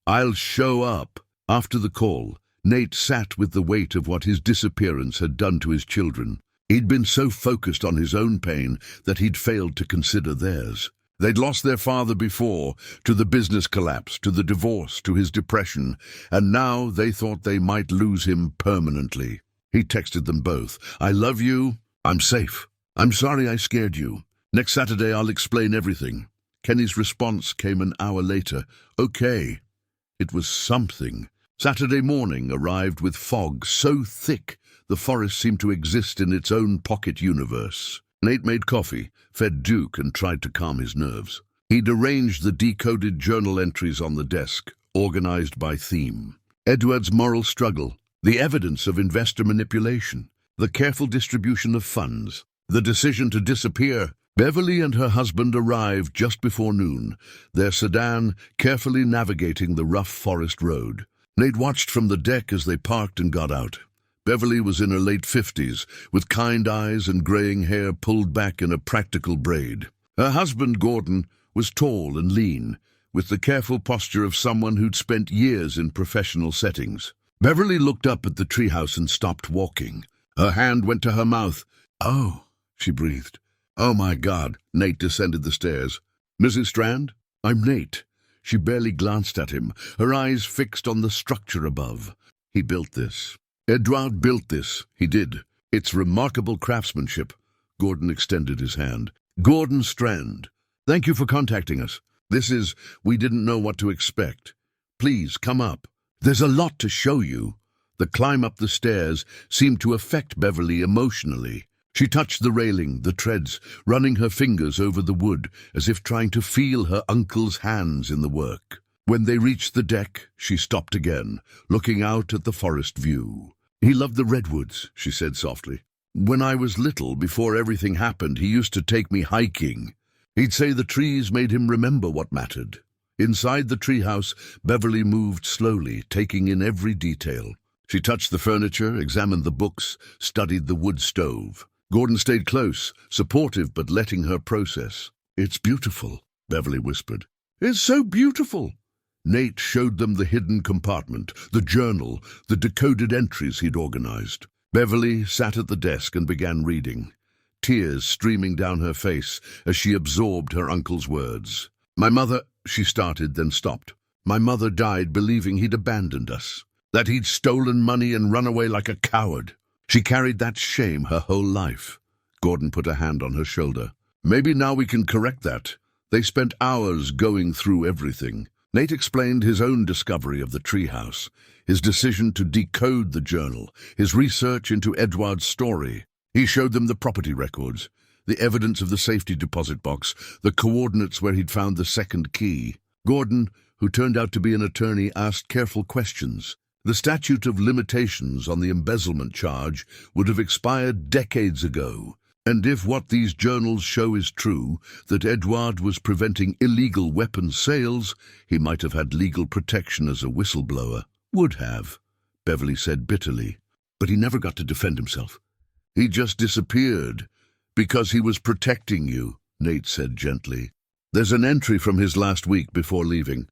S1: I'll show up. After the call, Nate sat with the weight of what his disappearance had done to his children. He'd been so focused on his own pain that he'd failed to consider theirs. They'd lost their father before, to the business collapse, to the divorce, to his depression, and now they thought they might lose him permanently. He texted them both. I love you. I'm safe. I'm sorry I scared you. Next Saturday I'll explain everything. Kenny's response came an hour later. Okay. It was something. Saturday morning arrived with fog so thick the forest seemed to exist in its own pocket universe. Nate made coffee, fed Duke, and tried to calm his nerves. He'd arranged the decoded journal entries on the desk, organized by theme. Edward's moral struggle, the evidence of investor manipulation, the careful distribution of funds, the decision to disappear. Beverly and her husband arrived just before noon, their sedan carefully navigating the rough forest road. Nate watched from the deck as they parked and got out. Beverly was in her late 50s, with kind eyes and graying hair pulled back in a practical braid. Her husband, Gordon, was tall and lean, with the careful posture of someone who'd spent years in professional settings. Beverly looked up at the treehouse and stopped walking. Her hand went to her mouth. Oh, she breathed. Oh my God, Nate descended the stairs. Mrs. Strand? I'm Nate. She barely glanced at him, her eyes fixed on the structure above. He built this. Edward built this. He did. It's remarkable craftsmanship. Gordon extended his hand. Gordon Strand. Thank you for contacting us. We didn't know what to expect. Please, come up. There's a lot to show you. The climb up the stairs seemed to affect Beverly emotionally. She touched the railing, the treads, running her fingers over the wood, as if trying to feel her uncle's hands in the work. When they reached the deck, she stopped again, looking out at the forest view. He loved the redwoods, she said softly. When I was little, before everything happened, he used to take me hiking. He'd say the trees made him remember what mattered. Inside the treehouse, Beverly moved slowly, taking in every detail. She touched the furniture, examined the books, studied the wood stove. Gordon stayed close, supportive but letting her process. It's beautiful, Beverly whispered. It's so beautiful. Nate showed them the hidden compartment, the journal, the decoded entries he'd organized. Beverly sat at the desk and began reading, tears streaming down her face as she absorbed her uncle's words. My mother, she started, then stopped. My mother died believing he'd abandoned us, that he'd stolen money and run away like a coward. She carried that shame her whole life. Gordon put a hand on her shoulder. Maybe now we can correct that. They spent hours going through everything. Nate explained his own discovery of the treehouse, his decision to decode the journal, his research into Edward's story. He showed them the property records, the evidence of the safety deposit box, the coordinates where he'd found the second key. Gordon, who turned out to be an attorney, asked careful questions. The statute of limitations on the embezzlement charge would have expired decades ago. And if what these journals show is true, that Edward was preventing illegal weapons sales, he might have had legal protection as a whistleblower. Would have, Beverly said bitterly. But he never got to defend himself. He just disappeared. Because he was protecting you, Nate said gently. There's an entry from his last week before leaving.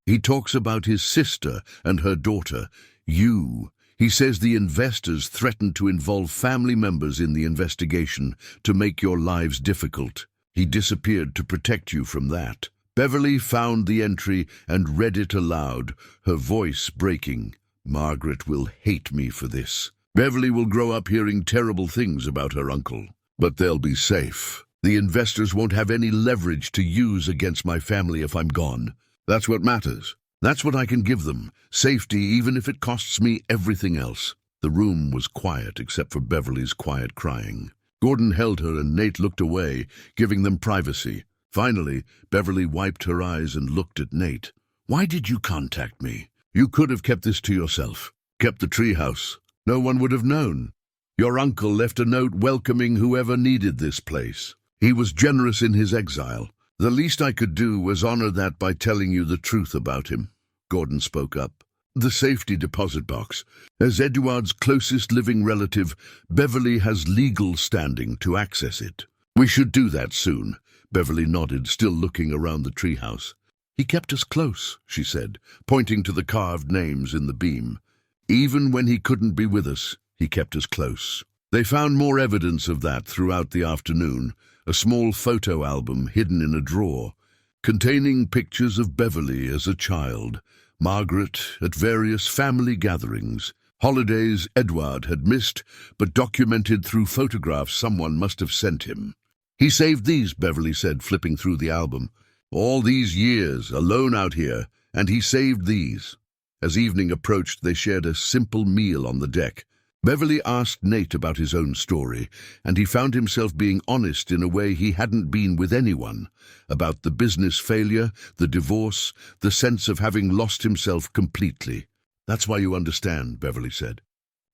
S1: He talks about his sister and her daughter, you. He says the investors threatened to involve family members in the investigation to make your lives difficult. He disappeared to protect you from that. Beverly found the entry and read it aloud, her voice breaking. Margaret will hate me for this. Beverly will grow up hearing terrible things about her uncle. But they'll be safe. The investors won't have any leverage to use against my family if I'm gone. That's what matters. That's what I can give them. Safety, even if it costs me everything else. The room was quiet except for Beverly's quiet crying. Gordon held her and Nate looked away, giving them privacy. Finally, Beverly wiped her eyes and looked at Nate. Why did you contact me? You could have kept this to yourself. Kept the treehouse. No one would have known. Your uncle left a note welcoming whoever needed this place. He was generous in his exile. The least I could do was honor that by telling you the truth about him. Gordon spoke up. The safety deposit box. As Edward's closest living relative, Beverly has legal standing to access it. We should do that soon. Beverly nodded, still looking around the treehouse. "He kept us close," she said, pointing to the carved names in the beam. "Even when he couldn't be with us, he kept us close." They found more evidence of that throughout the afternoon, a small photo album hidden in a drawer, containing pictures of Beverly as a child, Margaret at various family gatherings, holidays Edward had missed but documented through photographs someone must have sent him. "He saved these," Beverly said, flipping through the album. "All these years, alone out here, and he saved these." As evening approached, they shared a simple meal on the deck. Beverly asked Nate about his own story, and he found himself being honest in a way he hadn't been with anyone, about the business failure, the divorce, the sense of having lost himself completely. "That's why you understand," Beverly said.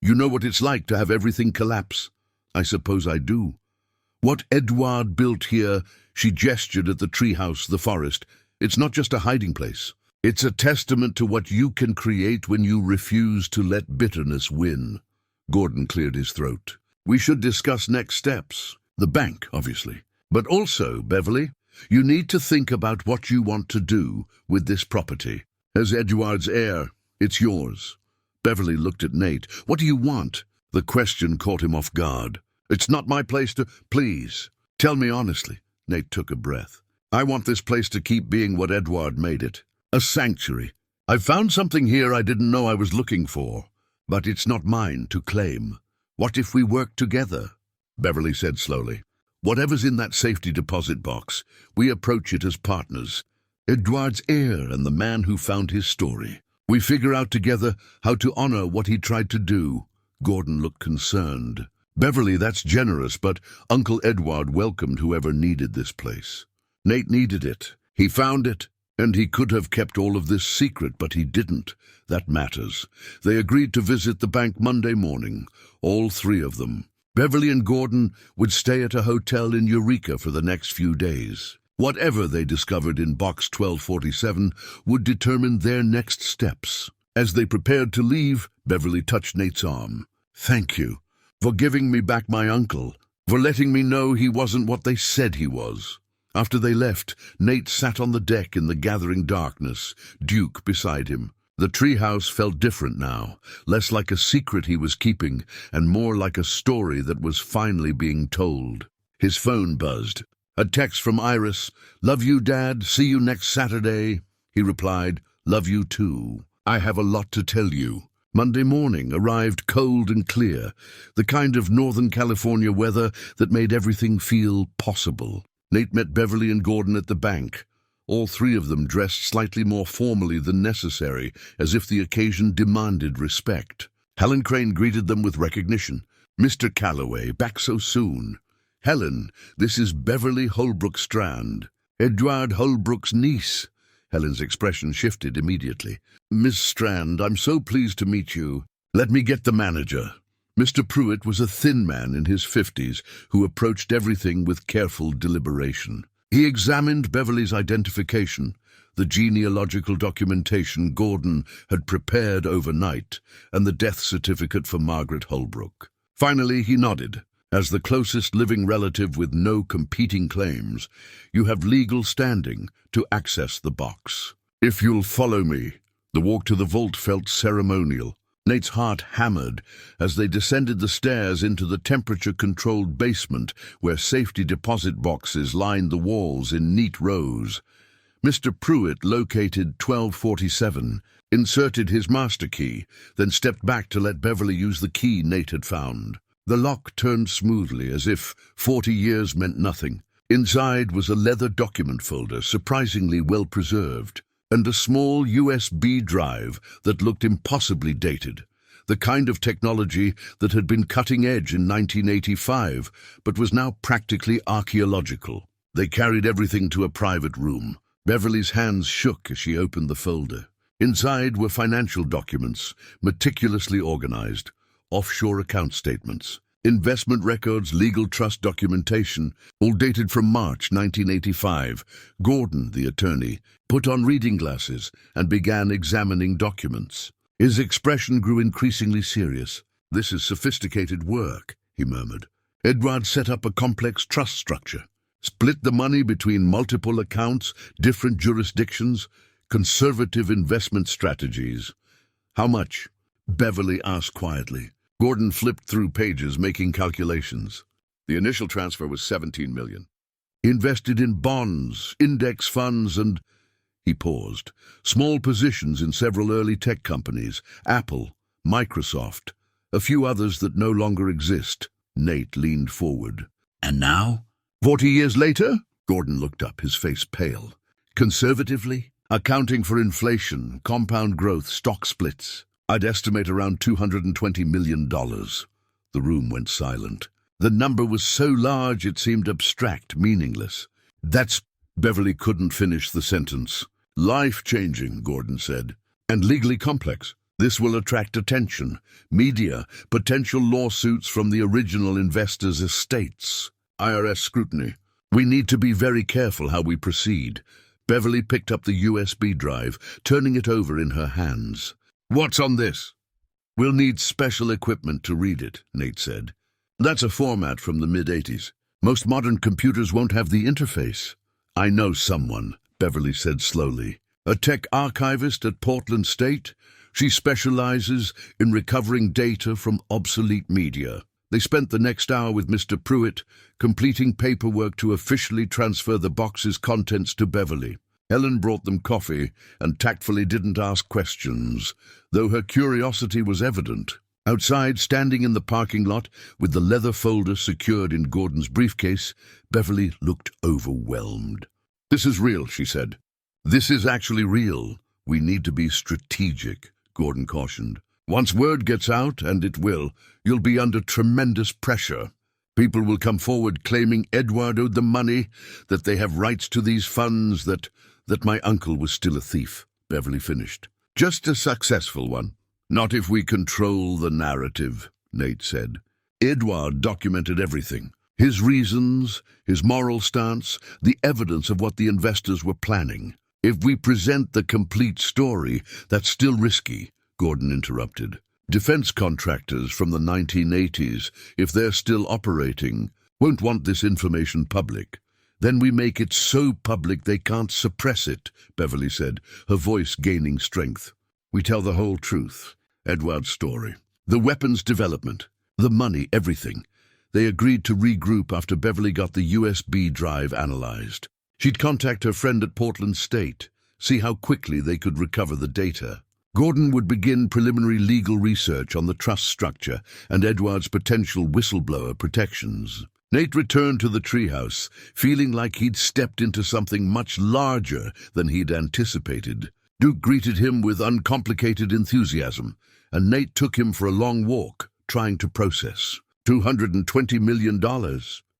S1: "You know what it's like to have everything collapse." "I suppose I do." "What Edward built here," she gestured at the treehouse, the forest, "it's not just a hiding place. It's a testament to what you can create when you refuse to let bitterness win." Gordon cleared his throat. "We should discuss next steps. The bank, obviously. But also, Beverly, you need to think about what you want to do with this property. As Edward's heir, it's yours." Beverly looked at Nate. "What do you want?" The question caught him off guard. "It's not my place to—" "Please, tell me honestly." Nate took a breath. "I want this place to keep being what Edward made it. A sanctuary. I've found something here I didn't know I was looking for. But it's not mine to claim. What if we work together?" Beverly said slowly. "Whatever's in that safety deposit box, we approach it as partners. Edward's heir and the man who found his story. We figure out together how to honor what he tried to do." Gordon looked concerned. "Beverly, that's generous, but Uncle Edward welcomed whoever needed this place. Nate needed it. He found it. And he could have kept all of this secret, but he didn't. That matters." They agreed to visit the bank Monday morning, all three of them. Beverly and Gordon would stay at a hotel in Eureka for the next few days. Whatever they discovered in Box 1247 would determine their next steps. As they prepared to leave, Beverly touched Nate's arm. "Thank you for giving me back my uncle, for letting me know he wasn't what they said he was." After they left, Nate sat on the deck in the gathering darkness, Duke beside him. The treehouse felt different now, less like a secret he was keeping, and more like a story that was finally being told. His phone buzzed. A text from Iris. "Love you, Dad. See you next Saturday." He replied, "Love you too. I have a lot to tell you." Monday morning arrived cold and clear, the kind of Northern California weather that made everything feel possible. Nate met Beverly and Gordon at the bank. All three of them dressed slightly more formally than necessary, as if the occasion demanded respect. Helen Crane greeted them with recognition. "Mr. Calloway, back so soon." "Helen, this is Beverly Holbrook Strand, Edward Holbrook's niece." Helen's expression shifted immediately. "Miss Strand, I'm so pleased to meet you. Let me get the manager." Mr. Pruitt was a thin man in his 50s who approached everything with careful deliberation. He examined Beverly's identification, the genealogical documentation Gordon had prepared overnight, and the death certificate for Margaret Holbrook. Finally, he nodded. "As the closest living relative with no competing claims, you have legal standing to access the box. If you'll follow me." The walk to the vault felt ceremonial. Nate's heart hammered as they descended the stairs into the temperature-controlled basement where safety deposit boxes lined the walls in neat rows. Mr. Pruitt located 1247, inserted his master key, then stepped back to let Beverly use the key Nate had found. The lock turned smoothly, as if 40 years meant nothing. Inside was a leather document folder, surprisingly well-preserved, and a small USB drive that looked impossibly dated, the kind of technology that had been cutting edge in 1985, but was now practically archaeological. They carried everything to a private room. Beverly's hands shook as she opened the folder. Inside were financial documents, meticulously organized, offshore account statements, investment records, legal trust documentation, all dated from March 1985. Gordon, the attorney, put on reading glasses and began examining documents. His expression grew increasingly serious. "This is sophisticated work," he murmured. "Edward set up a complex trust structure. Split the money between multiple accounts, different jurisdictions, conservative investment strategies. How much? Beverly asked quietly. Gordon flipped through pages, making calculations. The initial transfer was $17 million. Invested in bonds, index funds, and... He paused. Small positions in several early tech companies, Apple, Microsoft, a few others that no longer exist. Nate leaned forward. And now? 40 years later? Gordon looked up, his face pale. Conservatively, accounting for inflation, compound growth, stock splits, I'd estimate around $220 million. The room went silent. The number was so large it seemed abstract, meaningless. That's... Beverly couldn't finish the sentence. Life-changing, Gordon said. And legally complex. This will attract attention, media, potential lawsuits from the original investors' estates, IRS scrutiny. We need to be very careful how we proceed. Beverly picked up the USB drive, turning it over in her hands. What's on this? We'll need special equipment to read it, Nate said. That's a format from the mid-'80s. Most modern computers won't have the interface. I know someone, Beverly said slowly. A tech archivist at Portland State. She specializes in recovering data from obsolete media. They spent the next hour with Mr. Pruitt, completing paperwork to officially transfer the box's contents to Beverly. Helen brought them coffee and tactfully didn't ask questions, though her curiosity was evident. Outside, standing in the parking lot with the leather folder secured in Gordon's briefcase, Beverly looked overwhelmed. This is real, she said. This is actually real. We need to be strategic, Gordon cautioned. Once word gets out, and it will, you'll be under tremendous pressure. People will come forward claiming Edward owed the money, that they have rights to these funds, that my uncle was still a thief, Beverly finished. Just a successful one. Not if we control the narrative, Nate said. Edward documented everything. His reasons, his moral stance, the evidence of what the investors were planning. If we present the complete story, that's still risky, Gordon interrupted. Defense contractors from the 1980s, if they're still operating, won't want this information public. Then we make it so public they can't suppress it, Beverly said, her voice gaining strength. We tell the whole truth. Edward's story. The weapons development. The money, everything. They agreed to regroup after Beverly got the USB drive analyzed. She'd contact her friend at Portland State, see how quickly they could recover the data. Gordon would begin preliminary legal research on the trust structure and Edward's potential whistleblower protections. Nate returned to the treehouse, feeling like he'd stepped into something much larger than he'd anticipated. Duke greeted him with uncomplicated enthusiasm, and Nate took him for a long walk, trying to process. $220 million.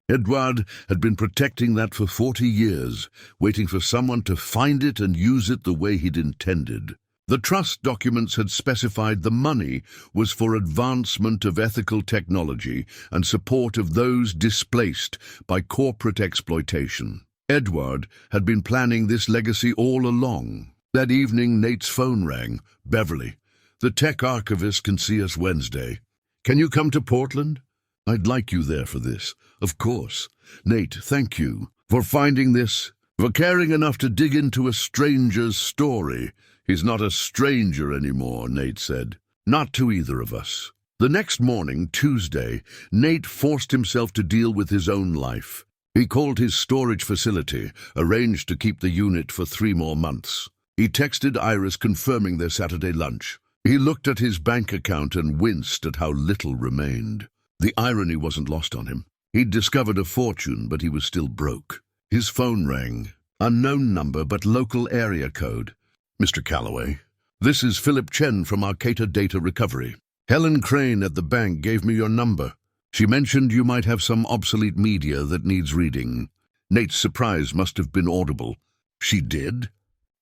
S1: Edward had been protecting that for 40 years, waiting for someone to find it and use it the way he'd intended. The trust documents had specified the money was for advancement of ethical technology and support of those displaced by corporate exploitation. Edward had been planning this legacy all along. That evening, Nate's phone rang. Beverly, the tech archivist can see us Wednesday. Can you come to Portland? I'd like you there for this. Of course. Nate, thank you for finding this, for caring enough to dig into a stranger's story. He's not a stranger anymore, Nate said. Not to either of us. The next morning, Tuesday, Nate forced himself to deal with his own life. He called his storage facility, arranged to keep the unit for 3 more months. He texted Iris confirming their Saturday lunch. He looked at his bank account and winced at how little remained. The irony wasn't lost on him. He'd discovered a fortune, but he was still broke. His phone rang. Unknown number, but local area code. Mr. Calloway, this is Philip Chen from Arcata Data Recovery. Helen Crane at the bank gave me your number. She mentioned you might have some obsolete media that needs reading. Nate's surprise must have been audible. She did?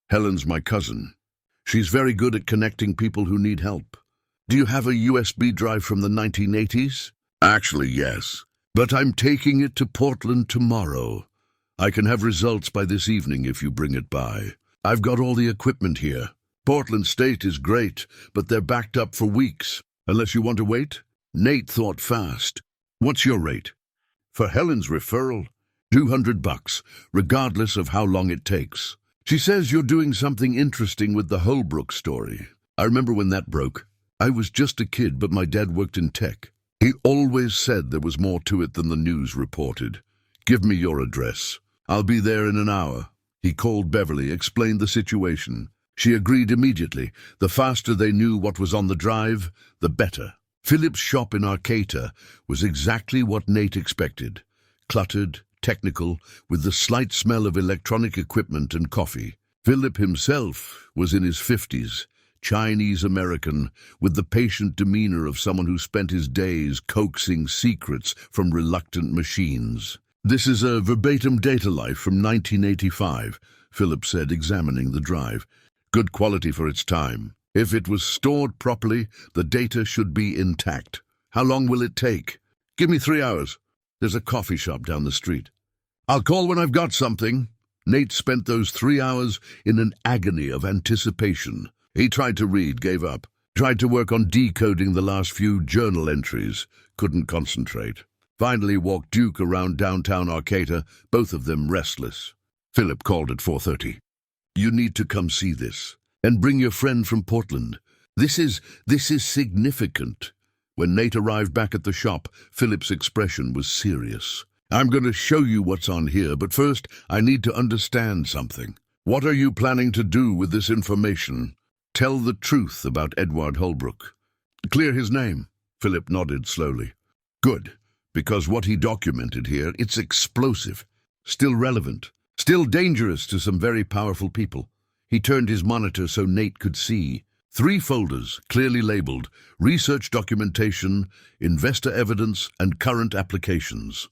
S1: Helen's my cousin. She's very good at connecting people who need help. Do you have a USB drive from the 1980s? Actually, yes. But I'm taking it to Portland tomorrow. I can have results by this evening if you bring it by. I've got all the equipment here. Portland State is great, but they're backed up for weeks. Unless you want to wait? Nate thought fast. What's your rate? For Helen's referral? $200, regardless of how long it takes. She says you're doing something interesting with the Holbrook story. I remember when that broke. I was just a kid, but my dad worked in tech. He always said there was more to it than the news reported. Give me your address. I'll be there in an hour. He called Beverly, explained the situation. She agreed immediately. The faster they knew what was on the drive, the better. Philip's shop in Arcata was exactly what Nate expected. Cluttered, technical, with the slight smell of electronic equipment and coffee. Philip himself was in his 50s, Chinese-American, with the patient demeanor of someone who spent his days coaxing secrets from reluctant machines. This is a verbatim data life from 1985, Philip said, examining the drive. Good quality for its time. If it was stored properly, the data should be intact. How long will it take? Give me 3 hours. There's a coffee shop down the street. I'll call when I've got something. Nate spent those 3 hours in an agony of anticipation. He tried to read, gave up. Tried to work on decoding the last few journal entries. Couldn't concentrate. Finally walked Duke around downtown Arcata, both of them restless. Philip called at 4:30. You need to come see this. And bring your friend from Portland. This is significant. When Nate arrived back at the shop, Philip's expression was serious. I'm going to show you what's on here, but first I need to understand something. What are you planning to do with this information? Tell the truth about Edward Holbrook. Clear his name. Philip nodded slowly. Good, because what he documented here, it's explosive, still relevant, still dangerous to some very powerful people. He turned his monitor so Nate could see. 3 folders, clearly labeled, research documentation, investor evidence, and current applications.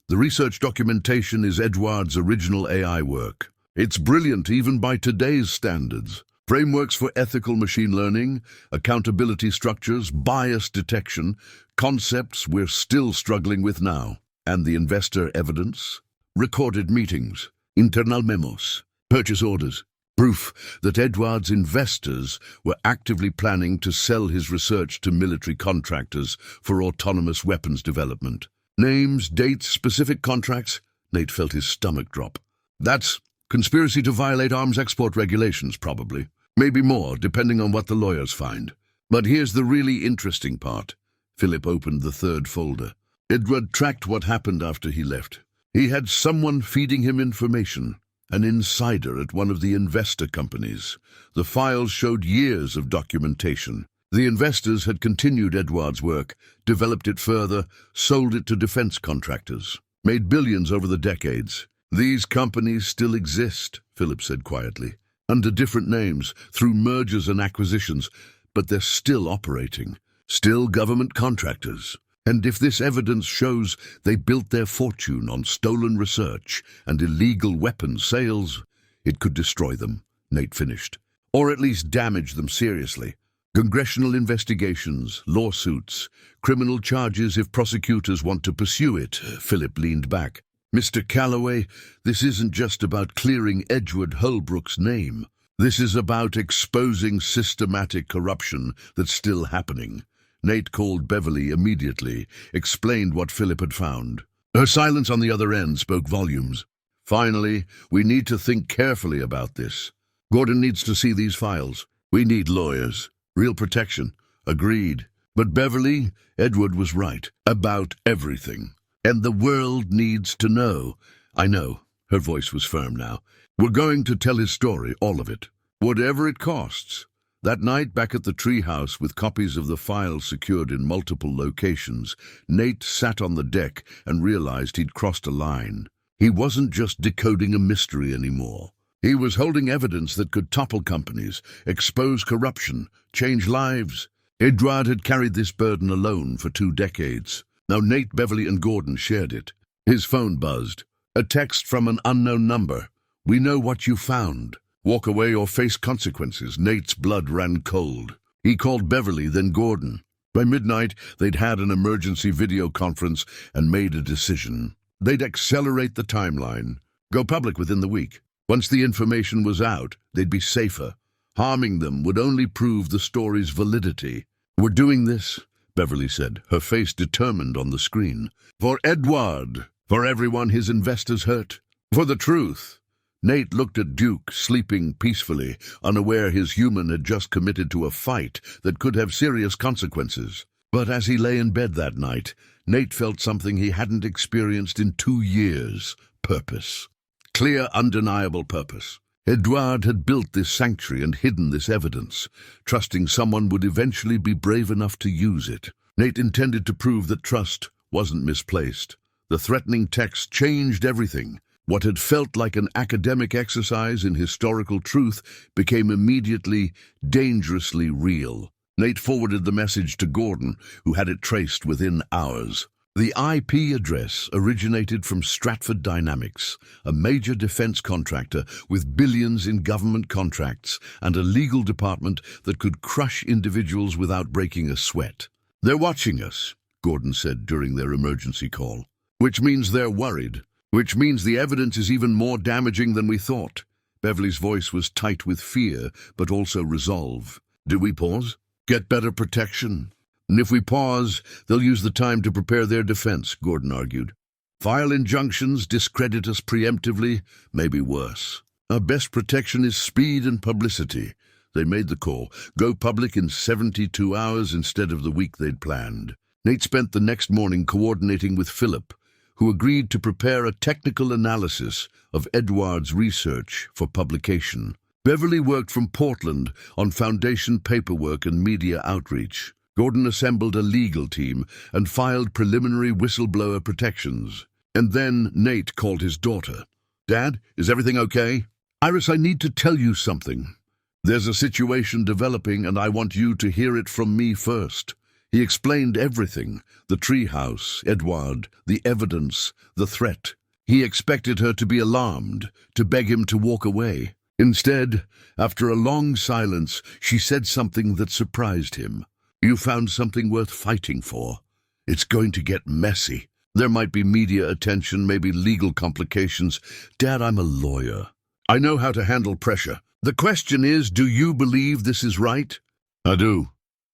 S1: The research documentation is Edward's original AI work. It's brilliant even by today's standards. Frameworks for ethical machine learning, accountability structures, bias detection, concepts we're still struggling with now. And the investor evidence? Recorded meetings, internal memos, purchase orders. Proof that Edward's investors were actively planning to sell his research to military contractors for autonomous weapons development. Names, dates, specific contracts. Nate felt his stomach drop. That's conspiracy to violate arms export regulations, probably. Maybe more, depending on what the lawyers find. But here's the really interesting part. Philip opened the 3rd folder. Edward tracked what happened after he left. He had someone feeding him information. An insider at one of the investor companies. The files showed years of documentation. The investors had continued Edward's work, developed it further, sold it to defense contractors, made billions over the decades. These companies still exist, Philip said quietly, under different names, through mergers and acquisitions, but they're still operating, still government contractors. And if this evidence shows they built their fortune on stolen research and illegal weapons sales, it could destroy them, Nate finished, or at least damage them seriously. Congressional investigations, lawsuits, criminal charges if prosecutors want to pursue it. Philip leaned back. Mr. Calloway, this isn't just about clearing Edward Holbrook's name. This is about exposing systematic corruption that's still happening. Nate called Beverly immediately, explained what Philip had found. Her silence on the other end spoke volumes. Finally, we need to think carefully about this. Gordon needs to see these files. We need lawyers. Real protection. Agreed. But Beverly, Edward was right. About everything. And the world needs to know. I know. Her voice was firm now. We're going to tell his story, all of it. Whatever it costs. That night, back at the treehouse with copies of the files secured in multiple locations, Nate sat on the deck and realized he'd crossed a line. He wasn't just decoding a mystery anymore. He was holding evidence that could topple companies, expose corruption, change lives. Edward had carried this burden alone for 2 decades. Now Nate, Beverly, and Gordon shared it. His phone buzzed. A text from an unknown number. We know what you found. Walk away or face consequences. Nate's blood ran cold. He called Beverly, then Gordon. By midnight, they'd had an emergency video conference and made a decision. They'd accelerate the timeline, go public within the week. Once the information was out, they'd be safer. Harming them would only prove the story's validity. We're doing this, Beverly said, her face determined on the screen. For Edward, For everyone his investors hurt? For the truth? Nate looked at Duke, sleeping peacefully, unaware his human had just committed to a fight that could have serious consequences. But as he lay in bed that night, Nate felt something he hadn't experienced in 2 years: purpose. Clear, undeniable purpose. Edouard had built this sanctuary and hidden this evidence, trusting someone would eventually be brave enough to use it. Nate intended to prove that trust wasn't misplaced. The threatening text changed everything. What had felt like an academic exercise in historical truth became immediately dangerously real. Nate forwarded the message to Gordon, who had it traced within hours. The IP address originated from Stratford Dynamics, a major defense contractor with billions in government contracts and a legal department that could crush individuals without breaking a sweat. "They're watching us," Gordon said during their emergency call. "Which means they're worried. Which means the evidence is even more damaging than we thought." Beverly's voice was tight with fear, but also resolve. "Do we pause? Get better protection? And if we pause, they'll use the time to prepare their defense," Gordon argued. "File injunctions, discredit us preemptively, maybe worse. Our best protection is speed and publicity." They made the call. Go public in 72 hours instead of the week they'd planned. Nate spent the next morning coordinating with Philip, who agreed to prepare a technical analysis of Edouard's research for publication. Beverly worked from Portland on foundation paperwork and media outreach. Gordon assembled a legal team and filed preliminary whistleblower protections. And then Nate called his daughter. "Dad, is everything okay?" "Iris, I need to tell you something. There's a situation developing and I want you to hear it from me first." He explained everything: the treehouse, Edouard, the evidence, the threat. He expected her to be alarmed, to beg him to walk away. Instead, after a long silence, she said something that surprised him. "You found something worth fighting for. It's going to get messy. There might be media attention, maybe legal complications. Dad, I'm a lawyer. I know how to handle pressure. The question is, do you believe this is right?" "I do."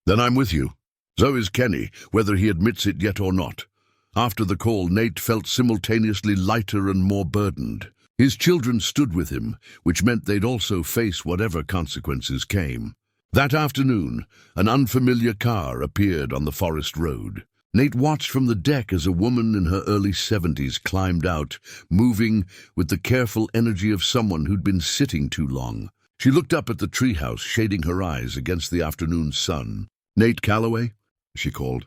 S1: "Then I'm with you. So is Kenny, whether he admits it yet or not." After the call, Nate felt simultaneously lighter and more burdened. His children stood with him, which meant they'd also face whatever consequences came. That afternoon, an unfamiliar car appeared on the forest road. Nate watched from the deck as a woman in her early 70s climbed out, moving with the careful energy of someone who'd been sitting too long. She looked up at the treehouse, shading her eyes against the afternoon sun. "Nate Calloway?" she called.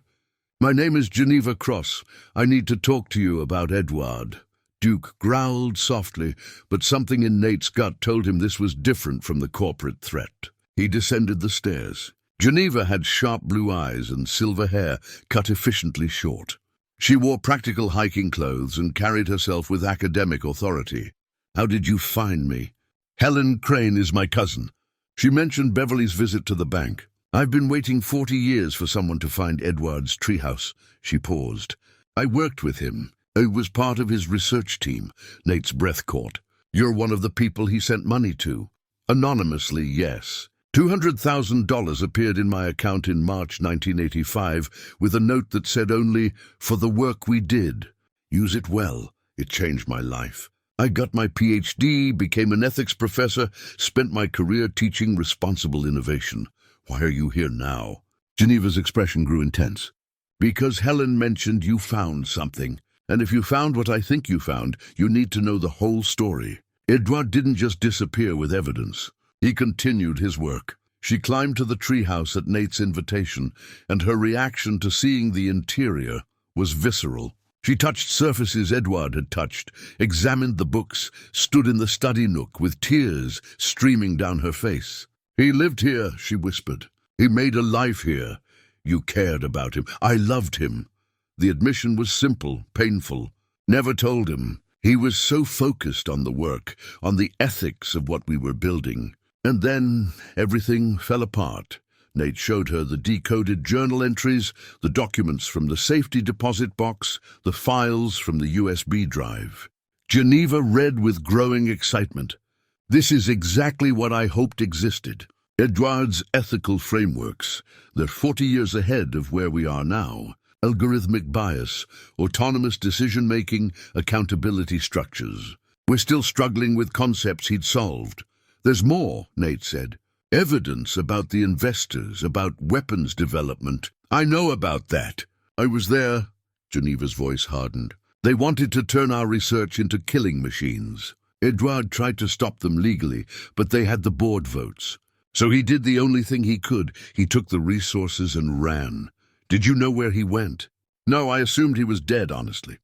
S1: "My name is Geneva Cross. I need to talk to you about Edouard." Duke growled softly, but something in Nate's gut told him this was different from the corporate threat. He descended the stairs. Geneva had sharp blue eyes and silver hair cut efficiently short. She wore practical hiking clothes and carried herself with academic authority. "How did you find me?" "Helen Crane is my cousin." She mentioned Beverly's visit to the bank. "I've been waiting 40 years for someone to find Edouard's treehouse." She paused. "I worked with him. I was part of his research team." Nate's breath caught. "You're one of the people he sent money to?" "Anonymously, yes. $200,000 appeared in my account in March 1985 with a note that said only, 'For the work we did. Use it well. It changed my life.' I got my PhD, became an ethics professor, spent my career teaching responsible innovation. Why are you here now?" Geneva's expression grew intense. "Because Helen mentioned you found something. And if you found what I think you found, you need to know the whole story. Edouard didn't just disappear with evidence. He continued his work." She climbed to the treehouse at Nate's invitation, and her reaction to seeing the interior was visceral. She touched surfaces Edouard had touched, examined the books, stood in the study nook with tears streaming down her face. "He lived here," she whispered. "He made a life here. You cared about him. I loved him." The admission was simple, painful. Never told him. He was so focused on the work, on the ethics of what we were building. And then everything fell apart. Nate showed her the decoded journal entries, the documents from the safety deposit box, the files from the USB drive. Geneva read with growing excitement. "This is exactly what I hoped existed. Edouard's ethical frameworks. They're 40 years ahead of where we are now. algorithmic bias, autonomous decision-making, accountability structures. We're still struggling with concepts he'd solved. There's more, Nate said. Evidence about the investors, about weapons development. I know about that. I was there. Geneva's voice hardened. They wanted to turn our research into killing machines. Edward tried to stop them legally, but they had the board votes. So he did the only thing he could. He took the resources and ran. Did you know where he went? No, I assumed he was dead, honestly.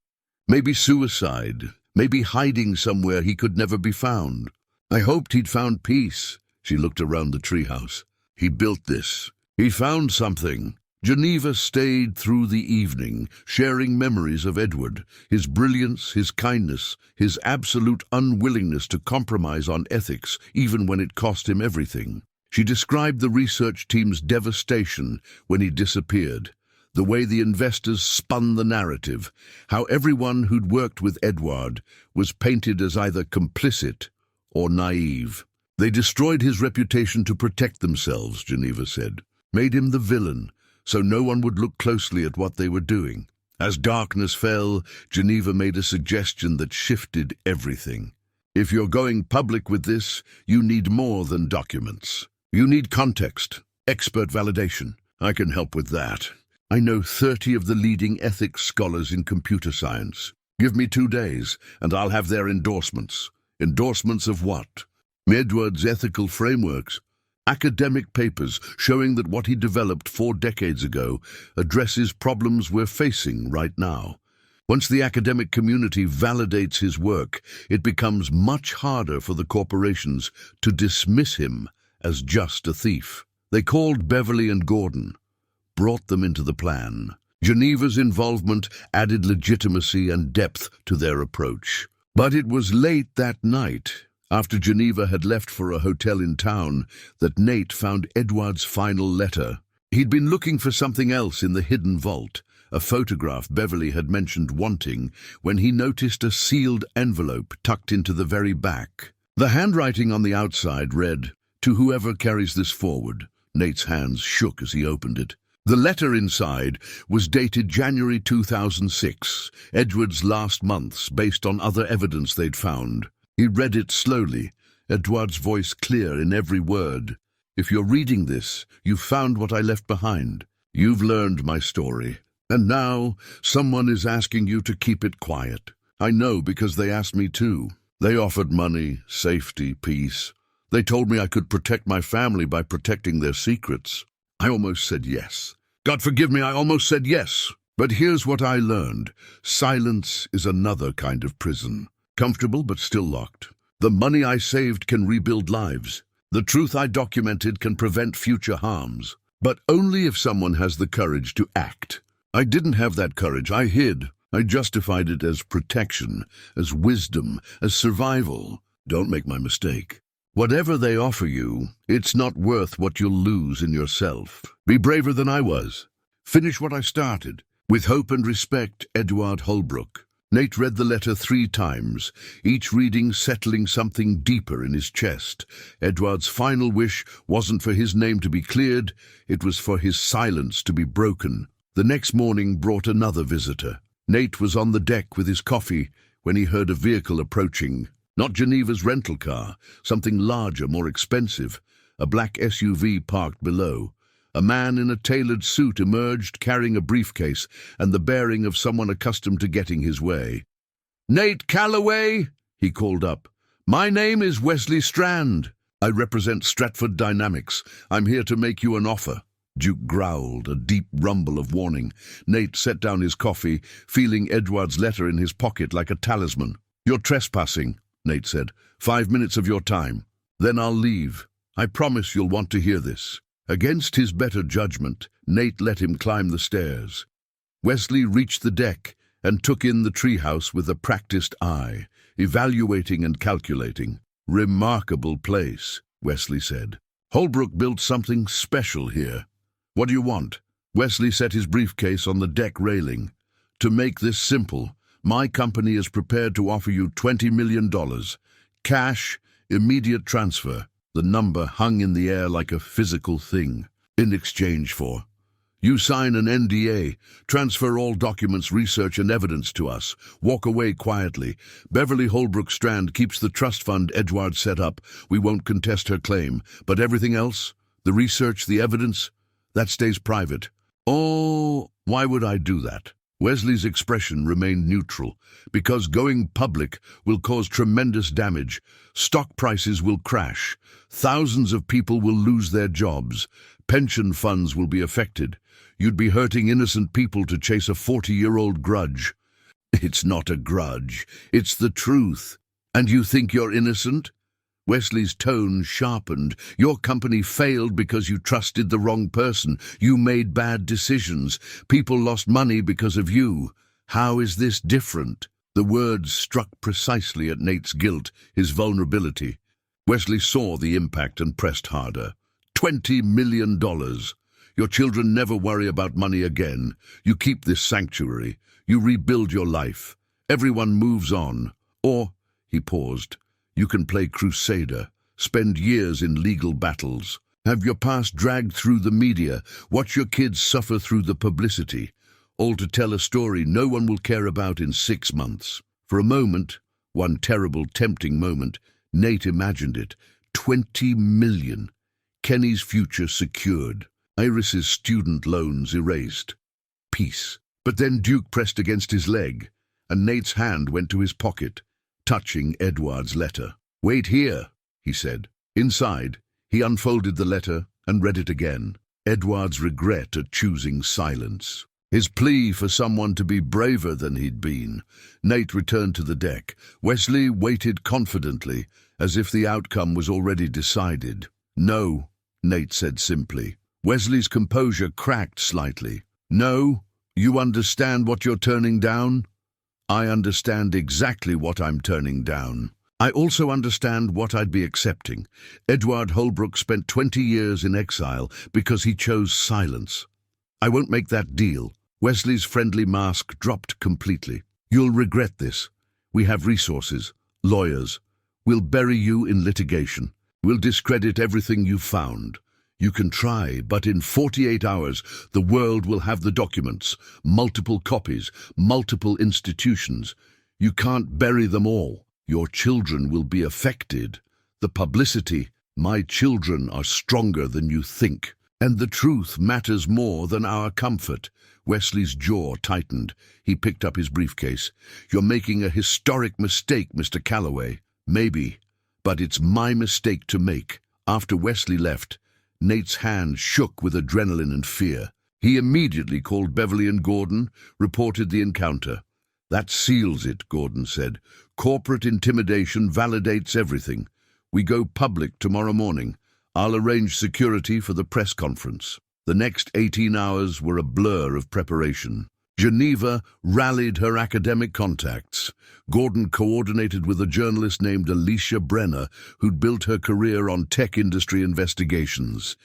S1: Maybe suicide. Maybe hiding somewhere he could never be found. I hoped he'd found peace. She looked around the treehouse. He built this. He found something. Geneva stayed through the evening, sharing memories of Edward, his brilliance, his kindness, his absolute unwillingness to compromise on ethics, even when it cost him everything. She described the research team's devastation when he disappeared, the way the investors spun the narrative, how everyone who'd worked with Edward was painted as either complicit or naive. They destroyed his reputation to protect themselves, Geneva said, made him the villain, so no one would look closely at what they were doing. As darkness fell, Geneva made a suggestion that shifted everything. If you're going public with this, you need more than documents. You need context, expert validation. I can help with that. I know 30 of the leading ethics scholars in computer science. Give me 2 days, and I'll have their endorsements. Endorsements of what? Edward's ethical frameworks. Academic papers showing that what he developed 4 decades ago addresses problems we're facing right now. Once the academic community validates his work, it becomes much harder for the corporations to dismiss him as just a thief. They called Beverly and Gordon, brought them into the plan. Geneva's involvement added legitimacy and depth to their approach. But it was late that night, after Geneva had left for a hotel in town, that Nate found Edward's final letter. He'd been looking for something else in the hidden vault, a photograph Beverly had mentioned wanting, when he noticed a sealed envelope tucked into the very back. The handwriting on the outside read, "To whoever carries this forward." Nate's hands shook as he opened it. The letter inside was dated January 2006, Edward's last months, based on other evidence they'd found. He read it slowly, Edward's voice clear in every word. "If you're reading this, you've found what I left behind. You've learned my story. And now, someone is asking you to keep it quiet. I know because they asked me too. They offered money, safety, peace. They told me I could protect my family by protecting their secrets. I almost said yes. God forgive me, I almost said yes. But here's what I learned. Silence is another kind of prison. Comfortable but still locked. The money I saved can rebuild lives. The truth I documented can prevent future harms. But only if someone has the courage to act. I didn't have that courage. I hid. I justified it as protection, as wisdom, as survival. Don't make my mistake. Whatever they offer you, it's not worth what you'll lose in yourself. Be braver than I was. Finish what I started. With hope and respect, Edward Holbrook. Nate read the letter 3 times, each reading settling something deeper in his chest. Edward's final wish wasn't for his name to be cleared, it was for his silence to be broken. The next morning brought another visitor. Nate was on the deck with his coffee when he heard a vehicle approaching. Not Geneva's rental car, something larger, more expensive. A black SUV parked below. A man in a tailored suit emerged, carrying a briefcase and the bearing of someone accustomed to getting his way. "Nate Calloway," he called up. "My name is Wesley Strand. I represent Stratford Dynamics. I'm here to make you an offer." Duke growled, a deep rumble of warning. Nate set down his coffee, feeling Edward's letter in his pocket like a talisman. "You're trespassing," Nate said. 5 minutes of your time. Then I'll leave. I promise you'll want to hear this." Against his better judgment, Nate let him climb the stairs. Wesley reached the deck and took in the treehouse with a practiced eye, evaluating and calculating. "Remarkable place," Wesley said. "Holbrook built something special here. What do you want?" Wesley set his briefcase on the deck railing. "To make this simple, my company is prepared to offer you $20 million. Cash, immediate transfer." The number hung in the air like a physical thing. "In exchange for?" You sign an NDA, transfer all documents, research and evidence to us. Walk away quietly. Beverly Holbrook Strand keeps the trust fund Edward set up. We won't contest her claim. But everything else, the research, the evidence, that stays private. Oh, why would I do that? Wesley's expression remained neutral. Because going public will cause tremendous damage. Stock prices will crash. Thousands of people will lose their jobs. Pension funds will be affected. You'd be hurting innocent people to chase a 40-year-old grudge. It's not a grudge. It's the truth. And you think you're innocent? Wesley's tone sharpened. Your company failed because you trusted the wrong person. You made bad decisions. People lost money because of you. How is this different? The words struck precisely at Nate's guilt, his vulnerability. Wesley saw the impact and pressed harder. $20 million. Your children never worry about money again. You keep this sanctuary. You rebuild your life. Everyone moves on. Or, he paused, you can play crusader, spend years in legal battles, have your past dragged through the media, watch your kids suffer through the publicity, all to tell a story no one will care about in 6 months. For a moment, one terrible, tempting moment, Nate imagined it. 20 million. Kenny's future secured. Iris's student loans erased. Peace. But then Duke pressed against his leg, and Nate's hand went to his pocket, touching Edward's letter. "Wait here," he said. Inside, he unfolded the letter and read it again. Edward's regret at choosing silence. His plea for someone to be braver than he'd been. Nate returned to the deck. Wesley waited confidently, as if the outcome was already decided. "No," Nate said simply. Wesley's composure cracked slightly. "No? You understand what you're turning down?" "I understand exactly what I'm turning down. I also understand what I'd be accepting." Edward Holbrook spent 20 years in exile because he chose silence. "I won't make that deal." Wesley's friendly mask dropped completely. "You'll regret this. We have resources, lawyers. We'll bury you in litigation. We'll discredit everything you've found. You can try, but in 48 hours, the world will have the documents, multiple copies, multiple institutions. You can't bury them all. Your children will be affected. The publicity, my children are stronger than you think. And the truth matters more than our comfort." Wesley's jaw tightened. He picked up his briefcase. "You're making a historic mistake, Mr. Calloway." "Maybe, but it's my mistake to make." After Wesley left, Nate's hand shook with adrenaline and fear. He immediately called Beverly and Gordon, reported the encounter. "That seals it," Gordon said. "Corporate intimidation validates everything. We go public tomorrow morning. I'll arrange security for the press conference." The next 18 hours were a blur of preparation. Geneva rallied her academic contacts. Gordon coordinated with a journalist named Alicia Brenner, who'd built her career on tech industry investigations.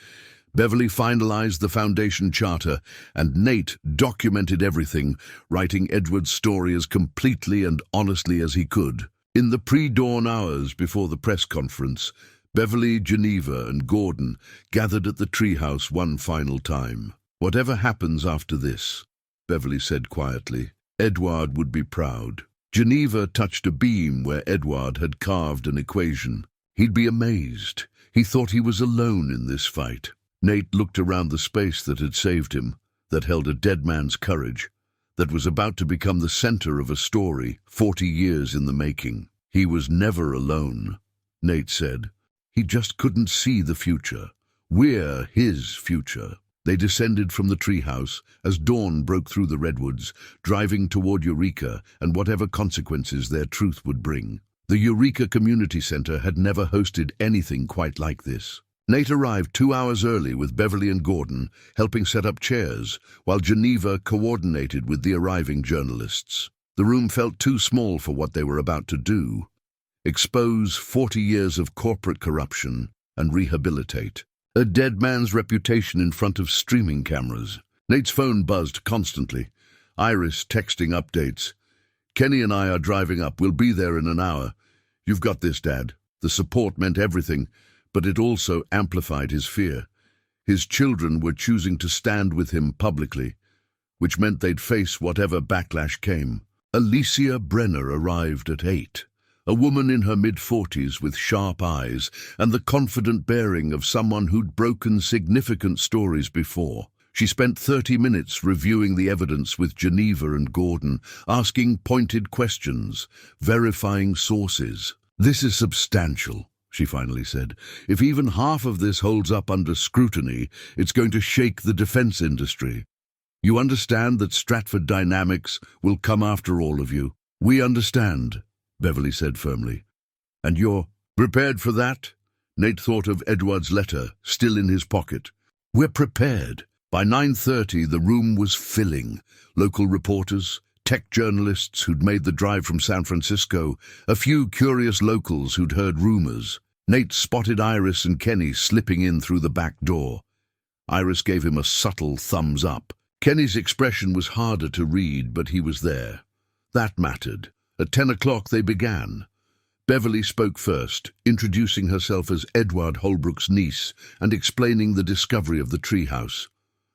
S1: Beverly finalized the Foundation Charter, and Nate documented everything, writing Edward's story as completely and honestly as he could. In the pre-dawn hours before the press conference, Beverly, Geneva, and Gordon gathered at the treehouse one final time. "Whatever happens after this," Beverly said quietly, "Edward would be proud." Geneva touched a beam where Edward had carved an equation. He'd be amazed. He thought he was alone in this fight. Nate looked around the space that had saved him, that held a dead man's courage, that was about to become the center of a story 40 years in the making. He was never alone, Nate said. He just couldn't see the future. We're his future. They descended from the treehouse as dawn broke through the redwoods, driving toward Eureka and whatever consequences their truth would bring. The Eureka Community Center had never hosted anything quite like this. Nate arrived 2 hours early with Beverly and Gordon, helping set up chairs, while Geneva coordinated with the arriving journalists. The room felt too small for what they were about to do: expose 40 years of corporate corruption and rehabilitate a dead man's reputation in front of streaming cameras. Nate's phone buzzed constantly. Iris texting updates. "Kenny and I are driving up. We'll be there in an hour. You've got this, Dad." The support meant everything, but it also amplified his fear. His children were choosing to stand with him publicly, which meant they'd face whatever backlash came. Alicia Brenner arrived at 8, a woman in her mid-40s with sharp eyes and the confident bearing of someone who'd broken significant stories before. She spent 30 minutes reviewing the evidence with Geneva and Gordon, asking pointed questions, verifying sources. "This is substantial," she finally said. "If even half of this holds up under scrutiny, it's going to shake the defense industry. You understand that Stratford Dynamics will come after all of you?" "We understand," Beverly said firmly. "And you're prepared for that?" Nate thought of Edward's letter, still in his pocket. "We're prepared." By 9:30, the room was filling. Local reporters, tech journalists who'd made the drive from San Francisco, a few curious locals who'd heard rumors. Nate spotted Iris and Kenny slipping in through the back door. Iris gave him a subtle thumbs up. Kenny's expression was harder to read, but he was there. That mattered. At 10 o'clock they began. Beverly spoke first, introducing herself as Edward Holbrook's niece and explaining the discovery of the treehouse.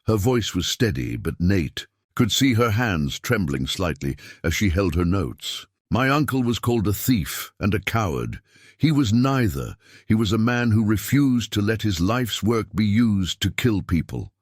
S1: Her voice was steady, but Nate could see her hands trembling slightly as she held her notes. "My uncle was called a thief and a coward. He was neither. He was a man who refused to let his life's work be used to kill people.